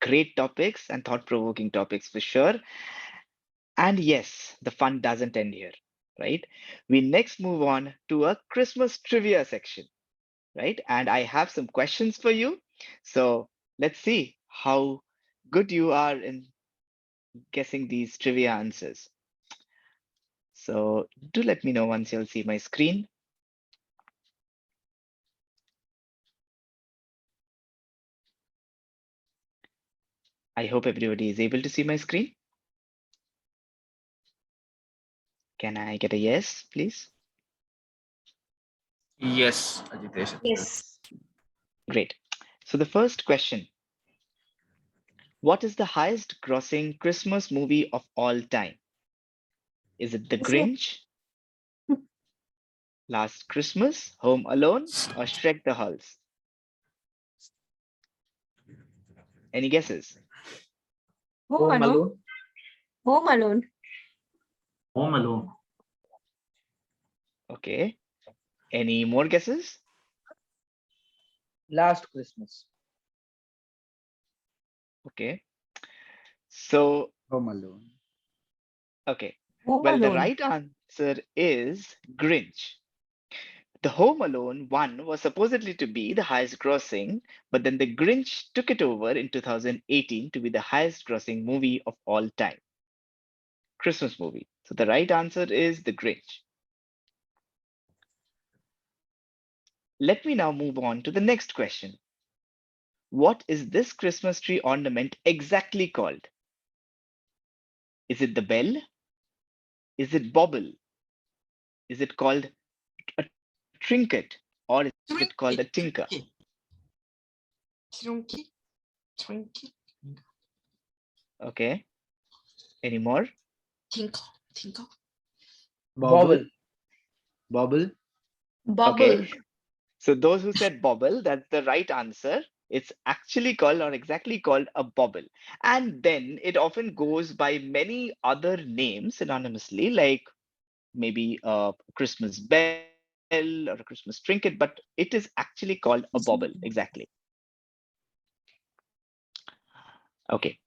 great topics and thought-provoking topics for sure. And yes, the fun doesn't end here, right? We next move on to a Christmas trivia section, right? And I have some questions for you. So let's see how good you are in guessing these trivia answers. So do let me know once you'll see my screen. I hope everybody is able to see my screen. Can I get a yes, please? Yes, Ajitesh. Yes. Great. So the first question, what is the highest grossing Christmas movie of all time? Is it The Is it? Grinch, Last Christmas, Home Alone, or Shrek the Halls? Any guesses? Home Home Alone? Alone. Home Alone. Home Alone. Okay. Any more guesses? Last Christmas. Okay. So, Home Alone. okay. Home Well, the Alone. right answer is Grinch. The Home Alone one was supposedly to be the highest grossing, but then The Grinch took it over in 2018 to be the highest grossing movie of all time. Christmas movie. So the right answer is The Grinch. Let me now move on to the next question. What is this Christmas tree ornament exactly called? Is it the bell? Is it bobble? Is it called a trinket? Or is it called a tinker? Trinket. Trinket. Okay. Any more? Tinkle. Tinkle. Bobble. Bobble. Bubble. Okay. So those who said bobble, that's the right answer. It's actually called or exactly called a bobble. And then it often goes by many other names synonymously, like maybe a Christmas bell or a Christmas trinket, but it is actually called a bobble. Exactly. Okay.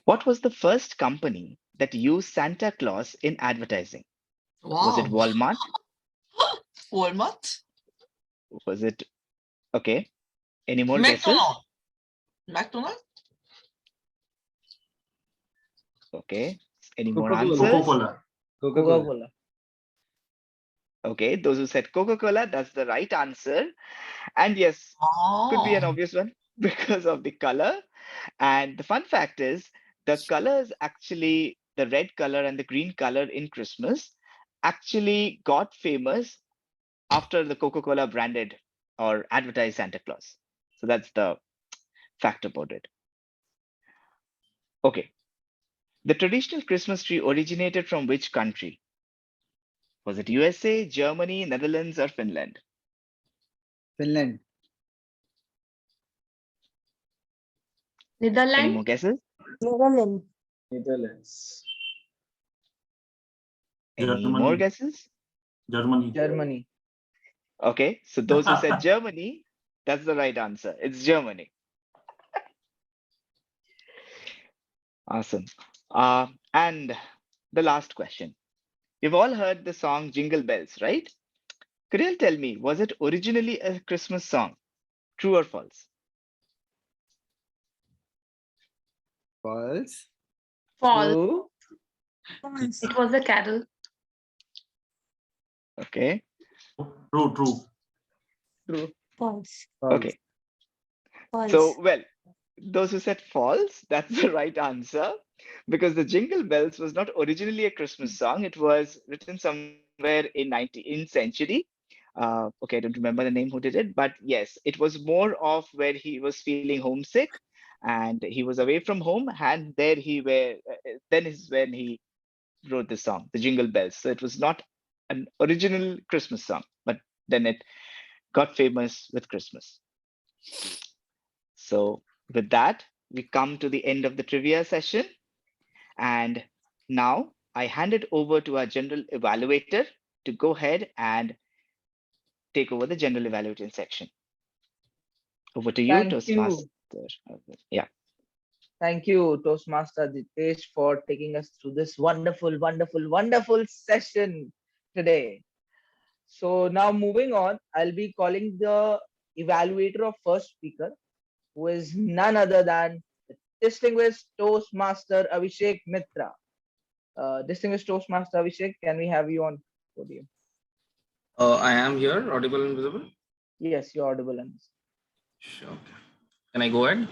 What was the first company that used Santa Claus in advertising? Was it Wow. Walmart? Walmart? Was it okay? Any more guesses? McDonald. McDonald? Okay. Any more Coca-Cola. answers? Coca-Cola. Coca-Cola. Coca-Cola. Okay, those who said Coca-Cola, that's the right answer. And yes, could be an Oh. obvious one because of the color. And the fun fact is the colors actually, the red color and the green color in Christmas actually got famous after the Coca-Cola branded or advertised Santa Claus. So that's the fact about it. Okay. The traditional Christmas tree originated from which country? Was it USA, Germany, Netherlands, or Finland? Finland. Any Netherlands. more guesses? Netherlands. Netherlands. Any more Germany. guesses? Germany. Germany. Okay, so those who said Germany, that's the right answer. It's Germany. Awesome. And the last question. You've all heard the song Jingle Bells, right? Could you tell me, was it originally a Christmas song? True or false? False. False. True. It was a carol. Okay. True, true. True. False. Okay. False. So, well, those who said false, that's the right answer because the Jingle Bells was not originally a Christmas song. It was written somewhere in 19th century. Okay, I don't remember the name who did it, but yes, it was more of where he was feeling homesick and he was away from home, and there he were. Then is when he wrote the song, the Jingle Bells. So it was not an original Christmas song, but then it got famous with Christmas. So with that, we come to the end of the trivia session. And now I hand it over to our general evaluator to go ahead and take over the general evaluating section. Over to you, Thank Toastmaster. you. Yeah. Thank you, Toastmaster Jitesh, for taking us through this wonderful, wonderful, wonderful session today. So now moving on, I'll be calling the evaluator of first speaker, who is none other than the distinguished Toastmaster Abhishek Mitra. Distinguished Toastmaster Abhishek, can we have you on podium? I am here, audible and visible. Yes, you're audible and Sure. Can I go ahead?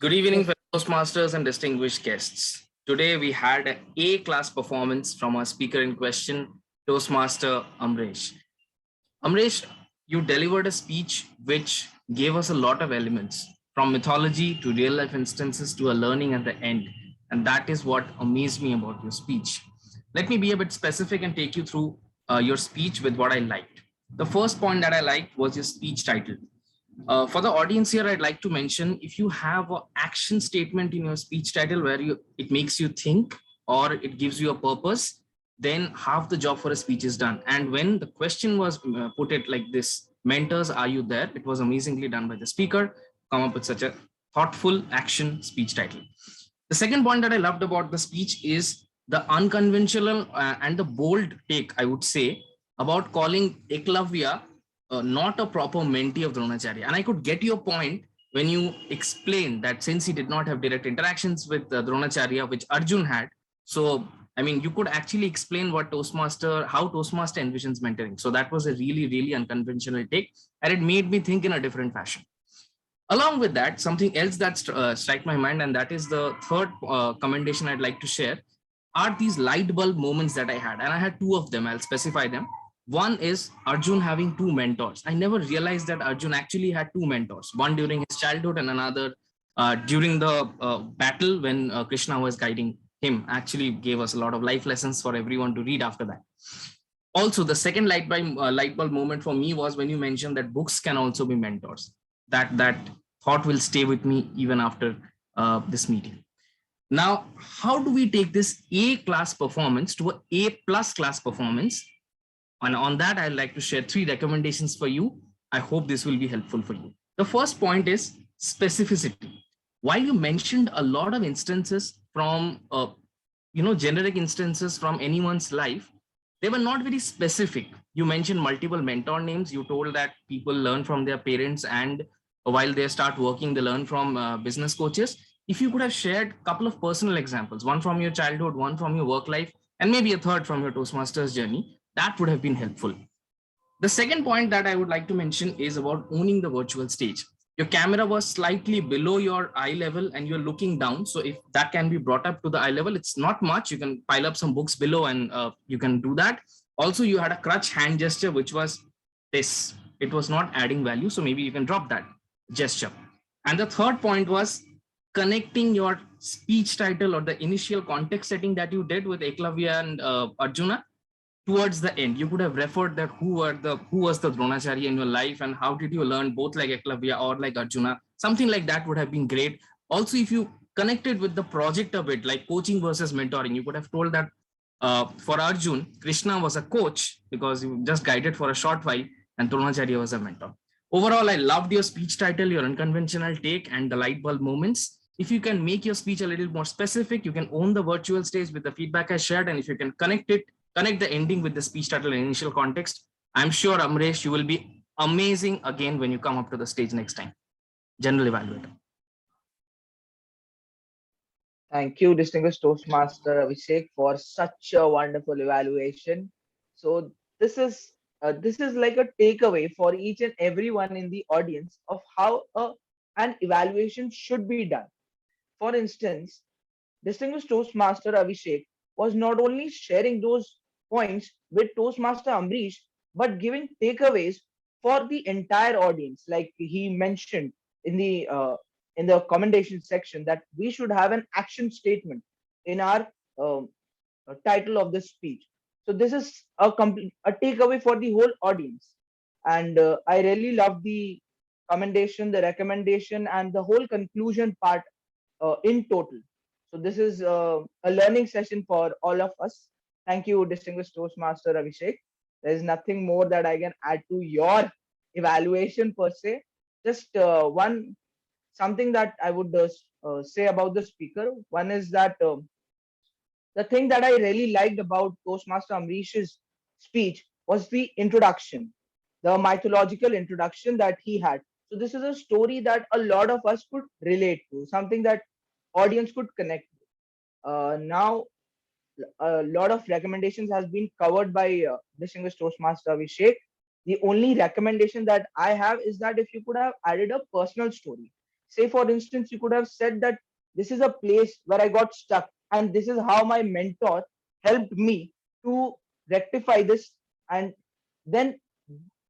Good evening, fellow Toastmasters and distinguished guests. Today we had an A-class performance from our speaker in question, Toastmaster Amresh. Amresh, you delivered a speech which gave us a lot of elements, from mythology to real life instances to a learning at the end. And that is what amazed me about your speech. Let me be a bit specific and take you through your speech with what I liked. The first point that I liked was your speech title. For the audience here, I'd like to mention, if you have an action statement in your speech title where it makes you think or it gives you a purpose, then half the job for a speech is done. And when the question was put it like this, mentors, are you there? It was amazingly done by the speaker, come up with such a thoughtful action speech title. The second point that I loved about the speech is the unconventional and the bold take, I would say, about calling Eklavya not a proper mentee of Dronacharya. And I could get your point when you explain that since he did not have direct interactions with Dronacharya, which Arjun had. So, I mean, you could actually explain how Toastmaster envisions mentoring. So that was a really, really unconventional take. And it made me think in a different fashion. Along with that, something else that struck my mind, and that is the third commendation I'd like to share, are these light bulb moments that I had. And I had two of them. I'll specify them. One is Arjun having two mentors. I never realized that Arjun actually had two mentors, one during his childhood and another during the battle when Krishna was guiding him. Actually gave us a lot of life lessons for everyone to read after that. Also, the second light bulb moment for me was when you mentioned that books can also be mentors. That thought will stay with me even after this meeting. Now, how do we take this A-class performance to an A+ class performance? And on that, I'd like to share 3 recommendations for you. I hope this will be helpful for you. The first point is specificity. while you mentioned a lot of instances from generic instances from anyone's life, they were not very specific. You mentioned multiple mentor names. You told that people learn from their parents, and while they start working, they learn from business coaches. If you could have shared a couple of personal examples, one from your childhood, one from your work life, and maybe a third from your Toastmasters journey, that would have been helpful. The second point that I would like to mention is about owning the virtual stage. Your camera was slightly below your eye level and you're looking down. So if that can be brought up to the eye level, it's not much. You can pile up some books below and you can do that. Also, you had a crutch hand gesture, which was this. It was not adding value. So maybe you can drop that gesture. And the third point was connecting your speech title or the initial context setting that you did with Eklavya and Arjuna towards the end. You could have referred that who was the Dronacharya in your life and how did you learn, both like Eklavya or like Arjuna. Something like that would have been great. Also, if you connected with the project a bit, like coaching versus mentoring, you could have told that for Arjun, Krishna was a coach because he just guided for a short while, and Dronacharya was a mentor. Overall, I loved your speech title, your unconventional take, and the light bulb moments. If you can make your speech a little more specific, you can own the virtual stage with the feedback I shared. And if you can connect the ending with the speech title and initial context, I'm sure, Amresh, you will be amazing again when you come up to the stage next time. General Evaluator. Thank you, distinguished Toastmaster Abhishek, for such a wonderful evaluation. So this is like a takeaway for each and everyone in the audience of how an evaluation should be done. For instance, distinguished Toastmaster Abhishek was not only sharing those points with Toastmaster Amrish, but giving takeaways for the entire audience. Like he mentioned in the commendation section that we should have an action statement in our title of the speech. So this is a takeaway for the whole audience, and I really love the commendation, the recommendation, and the whole conclusion part in total. So this is a learning session for all of us. Thank you, distinguished Toastmaster Abhishek. There is nothing more that I can add to your evaluation per se. Just one something that I would say about the speaker. One is that the thing that I really liked about Toastmaster Amrish's speech was the introduction, the mythological introduction that he had. So this is a story that a lot of us could relate to, something that audience could connect with. Now, a lot of recommendations has been covered by distinguished Toastmaster Abhishek. The only recommendation that I have is that if you could have added a personal story, say for instance, you could have said that this is a place where I got stuck, and this is how my mentor helped me to rectify this, and then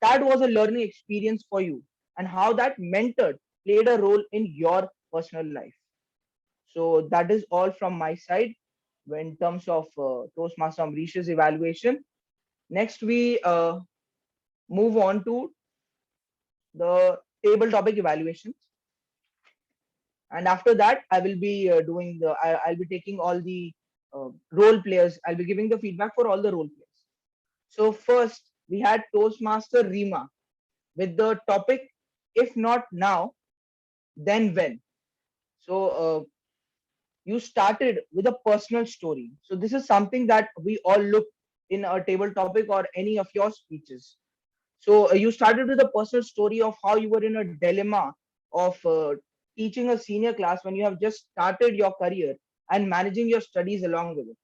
that was a learning experience for you, and how that mentor played a role in your personal life. So that is all from my side in terms of Toastmaster Amrish's evaluation. Next, we move on to the table topic evaluations. And after that, I will be I'll be taking all the role players. I'll be giving the feedback for all the role players. So first, we had Toastmaster Rima with the topic, if not now, then when. So you started with a personal story. So this is something that we all look in a table topic or any of your speeches. So you started with a personal story of how you were in a dilemma of teaching a senior class when you have just started your career and managing your studies along with it.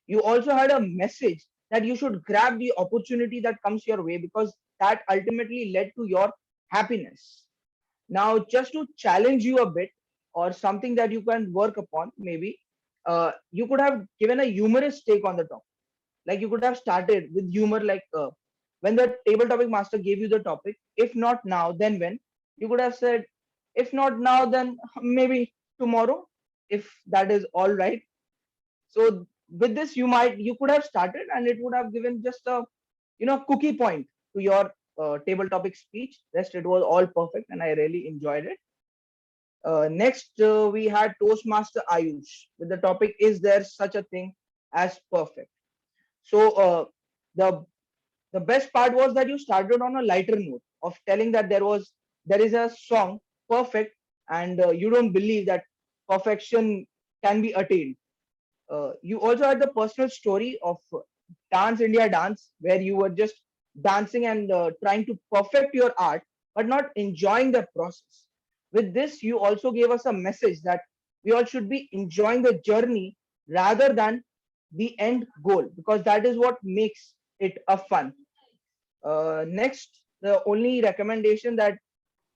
You also had a message that you should grab the opportunity that comes your way because that ultimately led to your happiness. Now, just to challenge you a bit, or something that you can work upon, maybe you could have given a humorous take on the topic. Like you could have started with humor, like when the table topic master gave you the topic, if not now, then when. You could have said, if not now, then maybe tomorrow, if that is all right. So with this, you could have started, and it would have given just a cookie point to your table topic speech. Rest, it was all perfect, and I really enjoyed it. Next, we had Toastmaster Ayush with the topic, is there such a thing as perfect? So the the best part was that you started on a lighter note of telling that there is a song perfect, and you don't believe that perfection can be attained. You also had the personal story of Dance India Dance, where you were just dancing and trying to perfect your art, but not enjoying the process. With this, you also gave us a message that we all should be enjoying the journey rather than the end goal, because that is what makes it a fun. Next, the only recommendation that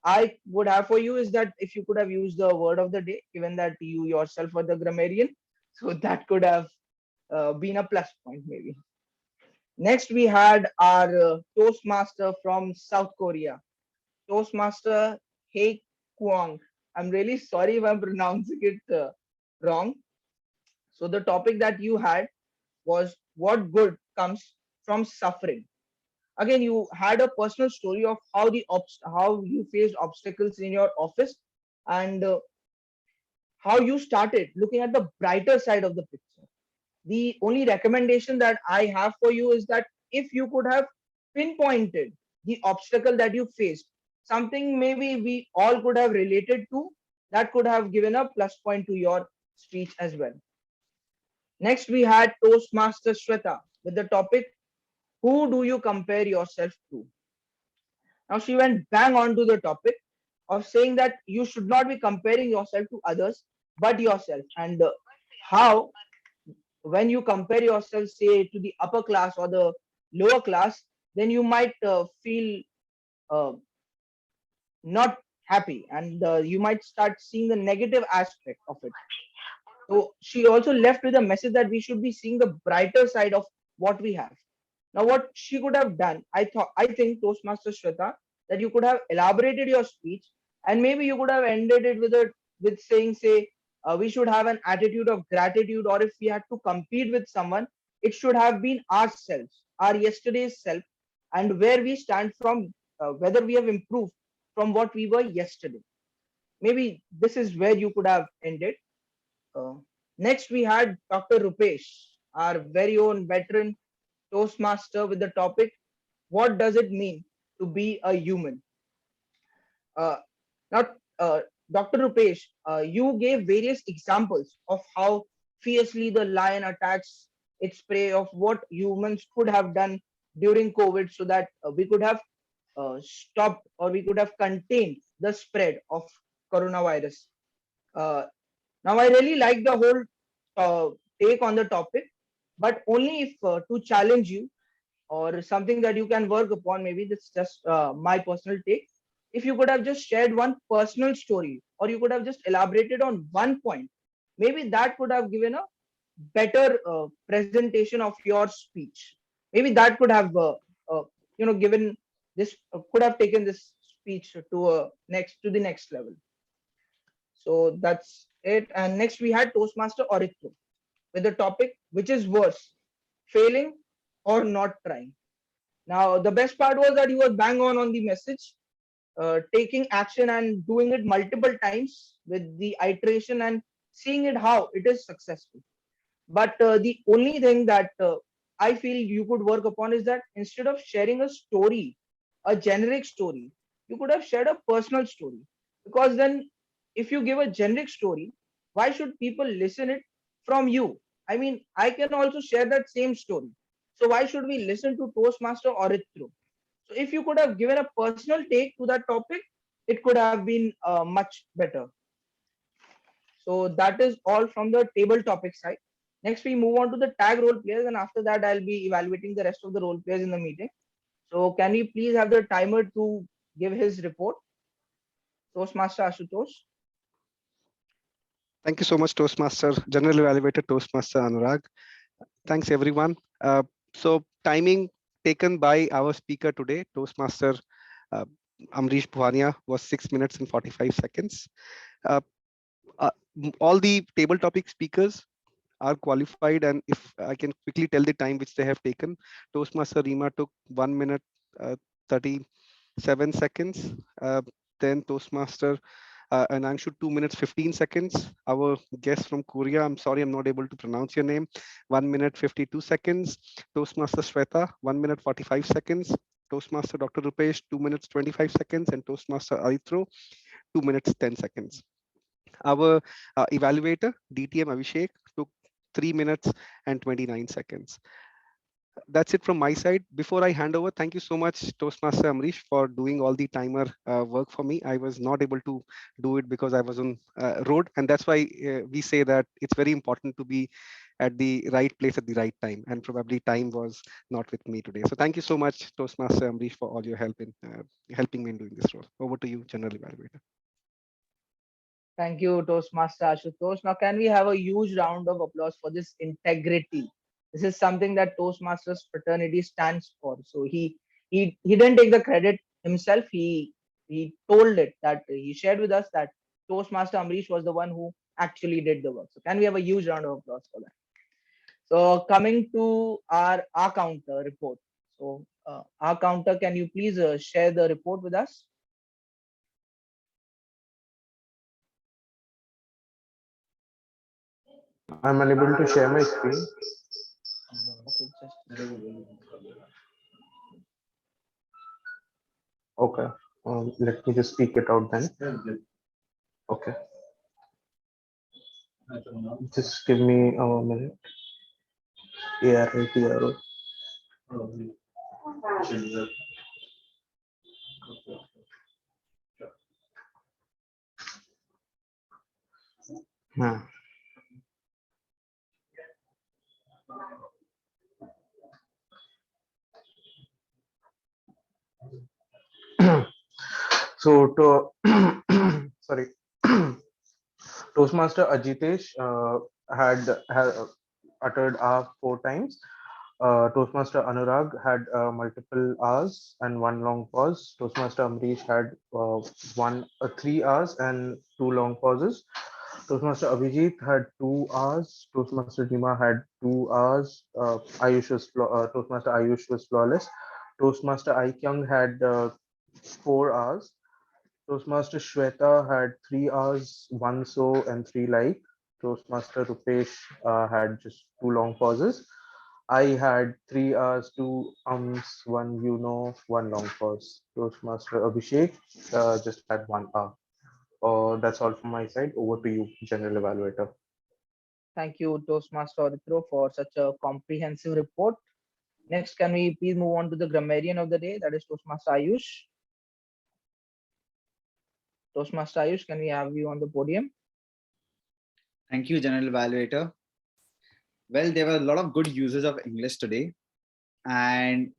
I would have for you is that if you could have used the word of the day, given that you yourself were the grammarian, so that could have been a plus point maybe. Next, we had our Toastmaster from South Korea, Toastmaster Hei Kwang. I'm really sorry if I'm pronouncing it wrong. So the topic that you had was what good comes from suffering. Again, you had a personal story of how how you faced obstacles in your office, and how you started looking at the brighter side of the picture. The only recommendation that I have for you is that if you could have pinpointed the obstacle that you faced, something maybe we all could have related to, that could have given a plus point to your speech as well. Next, we had Toastmaster Shweta with the topic, who do you compare yourself to? Now, she went bang on to the topic of saying that you should not be comparing yourself to others, but yourself. And how, when you compare yourself, say, to the upper class or the lower class, then you might feel uh, not happy, and you might start seeing the negative aspect of it. So she also left with a message that we should be seeing the brighter side of what we have. Now, what she could have done, I think, Toastmaster Shweta, that you could have elaborated your speech, and maybe you could have ended it with saying, say, we should have an attitude of gratitude, or if we had to compete with someone, it should have been ourselves, our yesterday's self, and where we stand from, whether we have improved from what we were yesterday. Maybe this is where you could have ended. Uh, Next, we had Dr. Rupesh, our very own veteran Toastmaster, with the topic, what does it mean to be a human? Uh, now, Dr. Rupesh, you gave various examples of how fiercely the lion attacks its prey, of what humans could have done during COVID so that we could have stopped, or we could have contained the spread of coronavirus. Uh, Now, I really like the whole uh, take on the topic, but only if to challenge you, or something that you can work upon. Maybe that's just my personal take. If you could have just shared one personal story, or you could have just elaborated on one point, maybe that could have given a better presentation of your speech. Maybe that could have, given this, could have taken this speech to the next level. So that's it. And next we had Toastmaster Oracle with the topic, which is worse, failing or not trying. Now, the best part was that he was bang on the message, taking action and doing it multiple times with the iteration and seeing it how it is successful. But the only thing that I feel you could work upon is that instead of sharing a story, a generic story, you could have shared a personal story. Because then, if you give a generic story, why should people listen it from you? I mean, I can also share that same story. So why should we listen to Toastmaster or it through? So if you could have given a personal take to that topic, it could have been much better. So that is all from the table topic side. Next, we move on to the tag role players, and after that, I'll be evaluating the rest of the role players in the meeting. So can we please have the timer to give his report? Toastmaster Ashutosh. Thank you so much, Toastmaster, General Evaluator Toastmaster Anurag. Thanks, everyone. So timing taken by our speaker today, Toastmaster uh, Amrish Bhuwania, was 6 minutes and 45 seconds. Uh, all the table topic speakers are qualified, and if I can quickly tell the time which they have taken, Toastmaster Rima took 1 minute 37 seconds. Then Toastmaster and Anshu 2 minutes 15 seconds. Our guest from Korea, I'm sorry, I'm not able to pronounce your name, 1 minute 52 seconds. Toastmaster Shweta, 1 minute 45 seconds. Toastmaster Dr. Rupesh, 2 minutes 25 seconds, and Toastmaster Aritro, 2 minutes 10 seconds. Our evaluator, DTM Abhishek, took 3 minutes and 29 seconds. That's it from my side. Before I hand over, thank you so much, Toastmaster Amrish, for doing all the timer work for me. I was not able to do it because I was on road, and that's why we say that it's very important to be at the right place at the right time, and probably time was not with me today. So thank you so much, Toastmaster Amrish, for all your help in helping me in doing this role. Over to you, General Evaluator. Thank you, Toastmaster Ashutosh. Now, can we have a huge round of applause for this integrity? This is something that Toastmasters fraternity stands for. So he didn't take the credit himself. He told it that he shared with us that Toastmaster Amrish was the one who actually did the work. So can we have a huge round of applause for that? So coming to our counter report. So our counter, can you please share the report with us? I'm unable to share my screen. Okay, Okay, let me just speak it out then. Okay, just give me a minute. ARITRO. Hmm. So to sorry, Toastmaster Ajitesh had uttered R 4 times. Toastmaster Anurag had multiple R's and one long pause. Toastmaster Amrish had 3 R's and 2 long pauses. Toastmaster Abhijit had 2 R's. Toastmaster Dima had 2 R's. Toastmaster Ayush was flawless. Toastmaster Aikyung had 4 R's. Toastmaster Shweta had 3 R's, 1 so and 3 like. Toastmaster Rupesh had just 2 long pauses. I had 3 R's, 2 ums, 1 1 long pause. Toastmaster Abhishek just had 1 R. That's all from my side. Over to you, General Evaluator. thank you, Toastmaster Aditro, for such a comprehensive report. Next, can we please move on to the grammarian of the day? That is Toastmaster Ayush. Toastmaster Ayush, can we have you on the podium? Thank you, General Evaluator. Well, there were a lot of good uses of English today, and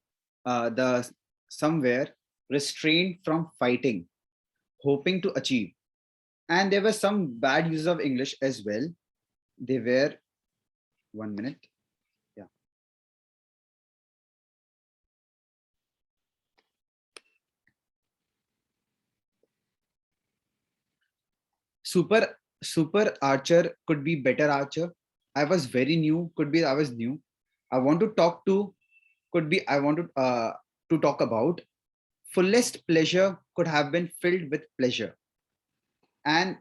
the somewhere restrained from fighting, hoping to achieve. And there were some bad uses of English as well. They were 1 minute. Yeah. Super archer could be better archer. I was very new, could be I was new. I want to talk to, could be I want to talk about. Fullest pleasure could have been filled with pleasure. And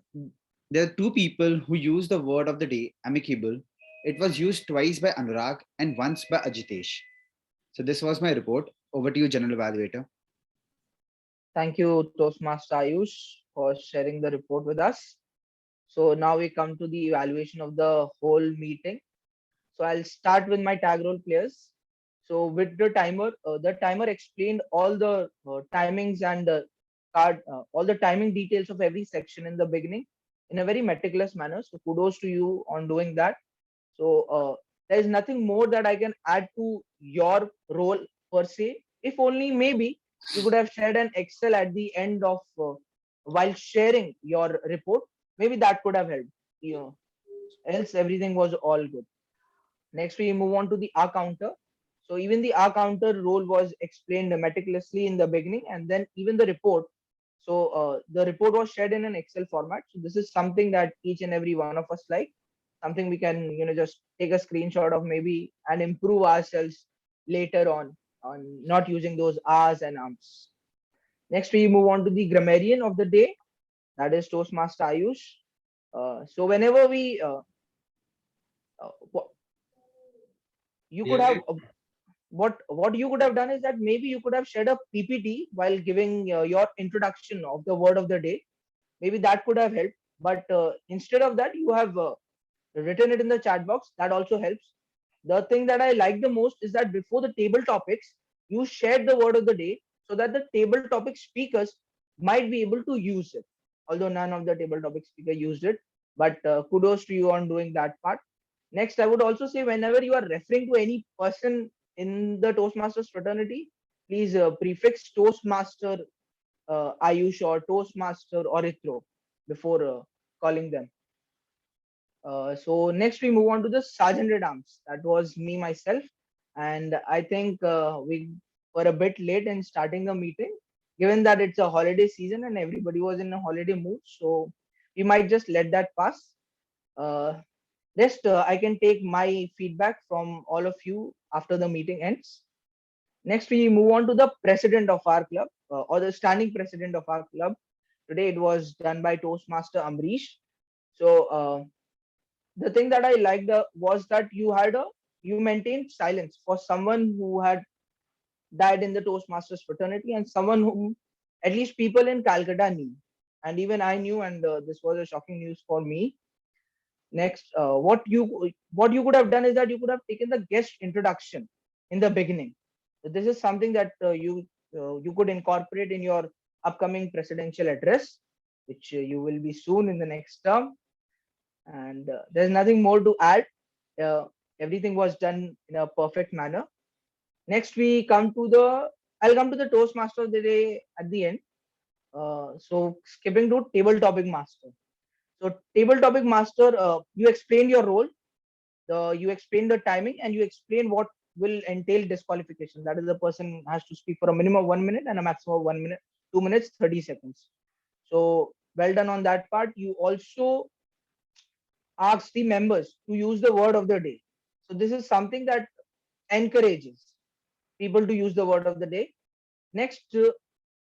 there are two people who use the word of the day, amicable. It was used twice by Anurag and once by Ajitesh. So this was my report. Over to you, General Evaluator. Thank you, Toastmaster Ayush, for sharing the report with us. So now we come to the evaluation of the whole meeting. So I'll start with my tag role players. So with the timer explained all the timings and all the timing details of every section in the beginning in a very meticulous manner. So kudos to you on doing that. So there is nothing more that I can add to your role per se. If only maybe you could have shared an Excel at the end of while sharing your report. Maybe that could have helped. You know, else everything was all good. Next, we move on to the R counter. So even the R counter role was explained meticulously in the beginning, and then even the report. So the report was shared in an Excel format. So this is something that each and every one of us like, something we can just take a screenshot of maybe and improve ourselves later on not using those R's and ums. Next, we move on to the grammarian of the day. That is Toastmaster Ayush. So whenever we you could have what you could have done is that maybe you could have shared a PPT while giving your introduction of the word of the day. Maybe that could have helped. But instead of that, you have written it in the chat box. That also helps. The thing that I like the most is that before the table topics, you shared the word of the day so that the table topic speakers might be able to use it. Although none of the table topic speaker used it, but kudos to you on doing that part. Next, I would also say whenever you are referring to any person in the Toastmasters fraternity, please prefix Toastmaster Ayush or Toastmaster or Itro before calling them. So next we move on to the Sergeant at Arms. That was me myself, and I think we were a bit late in starting the meeting, given that it's a holiday season and everybody was in a holiday mood. So we might just let that pass. Uh, Rest, I can take my feedback from all of you after the meeting ends. Next, we move on to the president of our club or the standing president of our club. Today, it was done by Toastmaster Amrish. So, the thing that I liked was that you maintained silence for someone who had died in the Toastmasters fraternity and someone whom at least people in Calcutta knew, and even I knew, and this was a shocking news for me. Next, what you could have done is that you could have taken the guest introduction in the beginning. So this is something that you could incorporate in your upcoming presidential address, which you will be soon in the next term. And there's nothing more to add. Uh, Everything was done in a perfect manner. Next, I'll come to the Toastmaster of the day at the end. So skipping to table topic master. So table topic master, you explain your role, you explain the timing, and you explain what will entail disqualification. That is, the person has to speak for a minimum of 1 minute and a maximum of 1 minute, 2 minutes, 30 seconds. So well done on that part. You also ask the members to use the word of the day. So this is something that encourages people to use the word of the day. Next,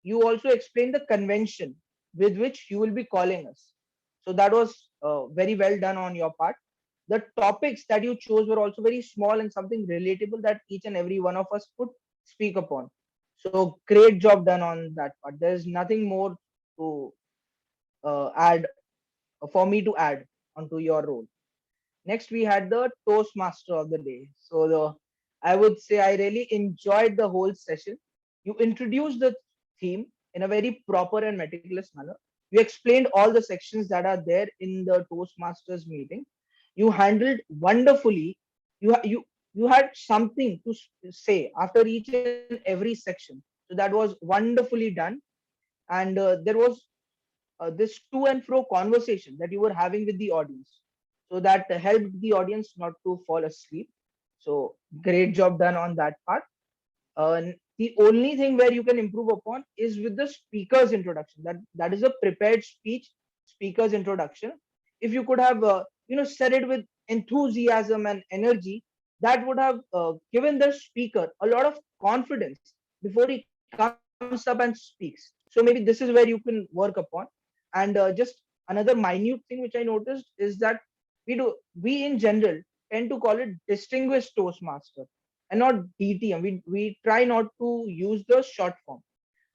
you also explain the convention with which you will be calling us. So that was very well done on your part. The topics that you chose were also very small and something relatable that each and every one of us could speak upon. So great job done on that part. There's nothing more to add for me to add onto your role. Next, we had the Toastmaster of the day. So I would say I really enjoyed the whole session. You introduced the theme in a very proper and meticulous manner. You explained all the sections that are there in the Toastmasters meeting. You handled wonderfully. You had something to say after each and every section. So that was wonderfully done. And there was this to and fro conversation that you were having with the audience, so that helped the audience not to fall asleep. So great job done on that part. The only thing where you can improve upon is with the speaker's introduction. That is a prepared speech speaker's introduction. If you could have said it with enthusiasm and energy, that would have given the speaker a lot of confidence before he comes up and speaks. So maybe this is where you can work upon. And just another minute thing which I noticed is that we in general tend to call it distinguished toastmaster and not DTM. We try not to use the short form.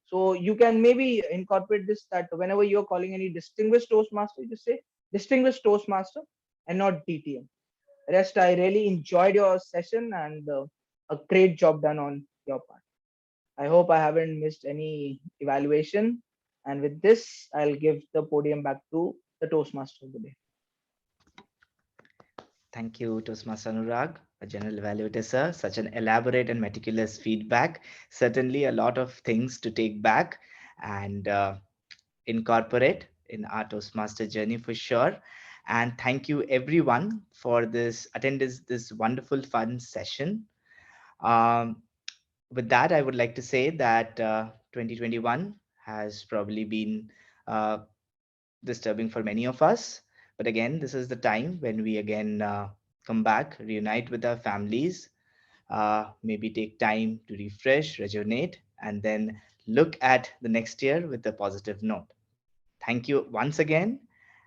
So you can maybe incorporate this, that whenever you're calling any distinguished toastmaster, you just say distinguished toastmaster and not DTM. Rest, I really enjoyed your session, and a great job done on your part. I hope I haven't missed any evaluation. And with this, I'll give the podium back to the Toastmaster of the day. Thank you, Toastmaster Anurag, a general evaluator, sir. Such an elaborate and meticulous feedback. Certainly a lot of things to take back and incorporate in our Toastmaster journey for sure. And thank you everyone for this attendance, this wonderful fun session. Um, with that, I would like to say that 2021 has probably been disturbing for many of us. But again, this is the time when we again come back, reunite with our families, maybe take time to refresh, rejuvenate, and then look at the next year with a positive note. Thank you once again.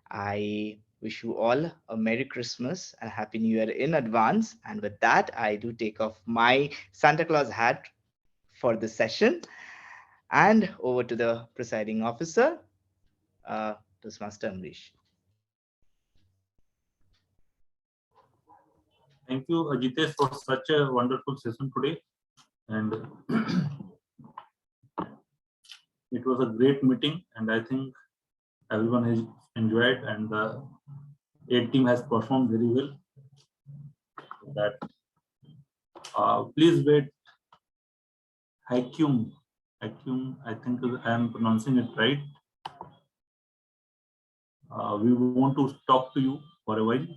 I wish you all a Merry Christmas and a Happy New Year in advance. And with that, I do take off my Santa Claus hat for the session and over to the presiding officer, Toastmaster Amrish. thank you, Ajitesh, for such a wonderful session today. And it was a great meeting, and I think everyone has enjoyed, and the A team has performed very well. That please wait. Hakyum, I think I am pronouncing it right. We want to talk to you for a while.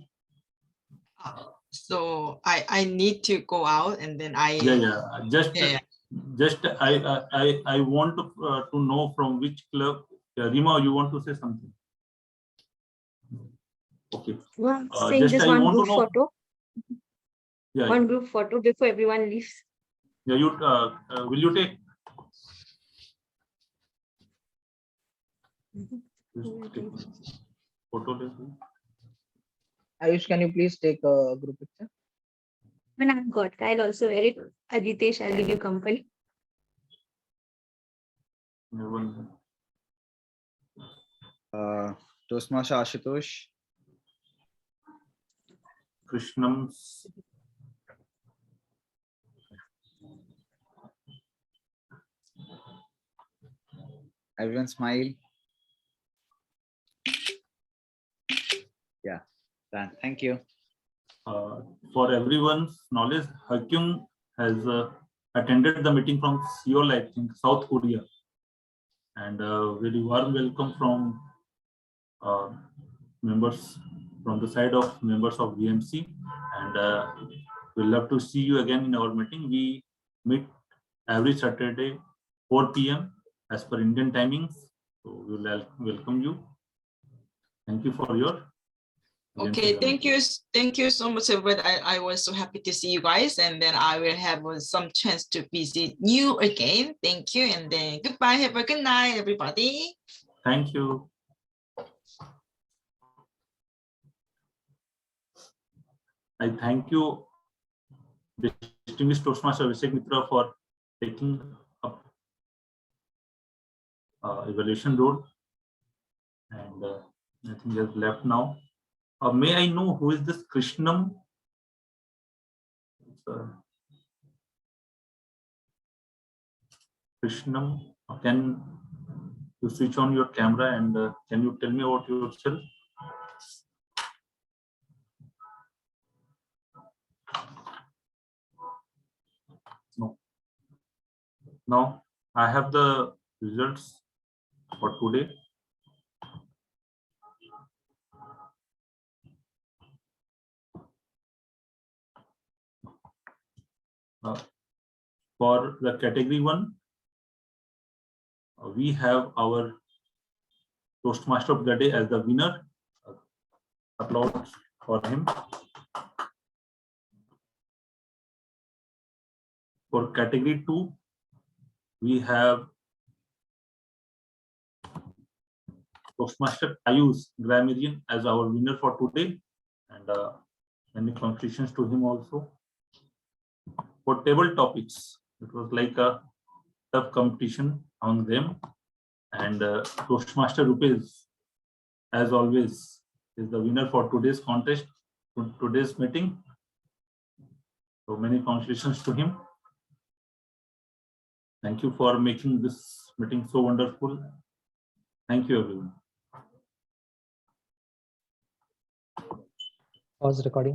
So I need to go out, and then I Just I want to know from which club. Rima, you want to say something? Okay. Saying Just just I one want group to know. photo. Yeah. One group photo before everyone leaves. Yeah. You will you take? Photo. Ayush, can you please take a group picture? When I've got, I'll also wear it. Ajitesh, I'll give you company. Toastmaster Ashutosh. Krishnam. Everyone smile. Yeah, done. Thank you. For everyone's knowledge, Hakyung has attended the meeting from Seoul, I think, South Korea. And very warm welcome from members, from the side of members of VMC. And we'll love to see you again in our meeting. We meet every Saturday, 4 p.m. as per Indian timings. So we'll welcome you. Thank you for your. Okay, thank you so much, everybody. I was so happy to see you guys, and then I will have some chance to visit you again. Thank you, and then goodbye. Have a good night, everybody. Thank you. I thank you, distinguished Toastmaster Abhishek Mitra, for taking up evaluation role, and I think he has left now. May I know who is this Krishnam? Krishnam, can you switch on your camera and can you tell me about yourself? No. Now I have the results for today. For the category 1, we have our Toastmaster of the day as the winner. Applause for him. For category 2, we have Toastmaster Ayush Grammarian as our winner for today, and many congratulations to him also. For table topics, it was like a tough competition among them, and Toastmaster Rupees, as always, is the winner for today's contest, today's meeting. So many congratulations to him. Thank you for making this meeting so wonderful. Thank you, everyone. Pause recording.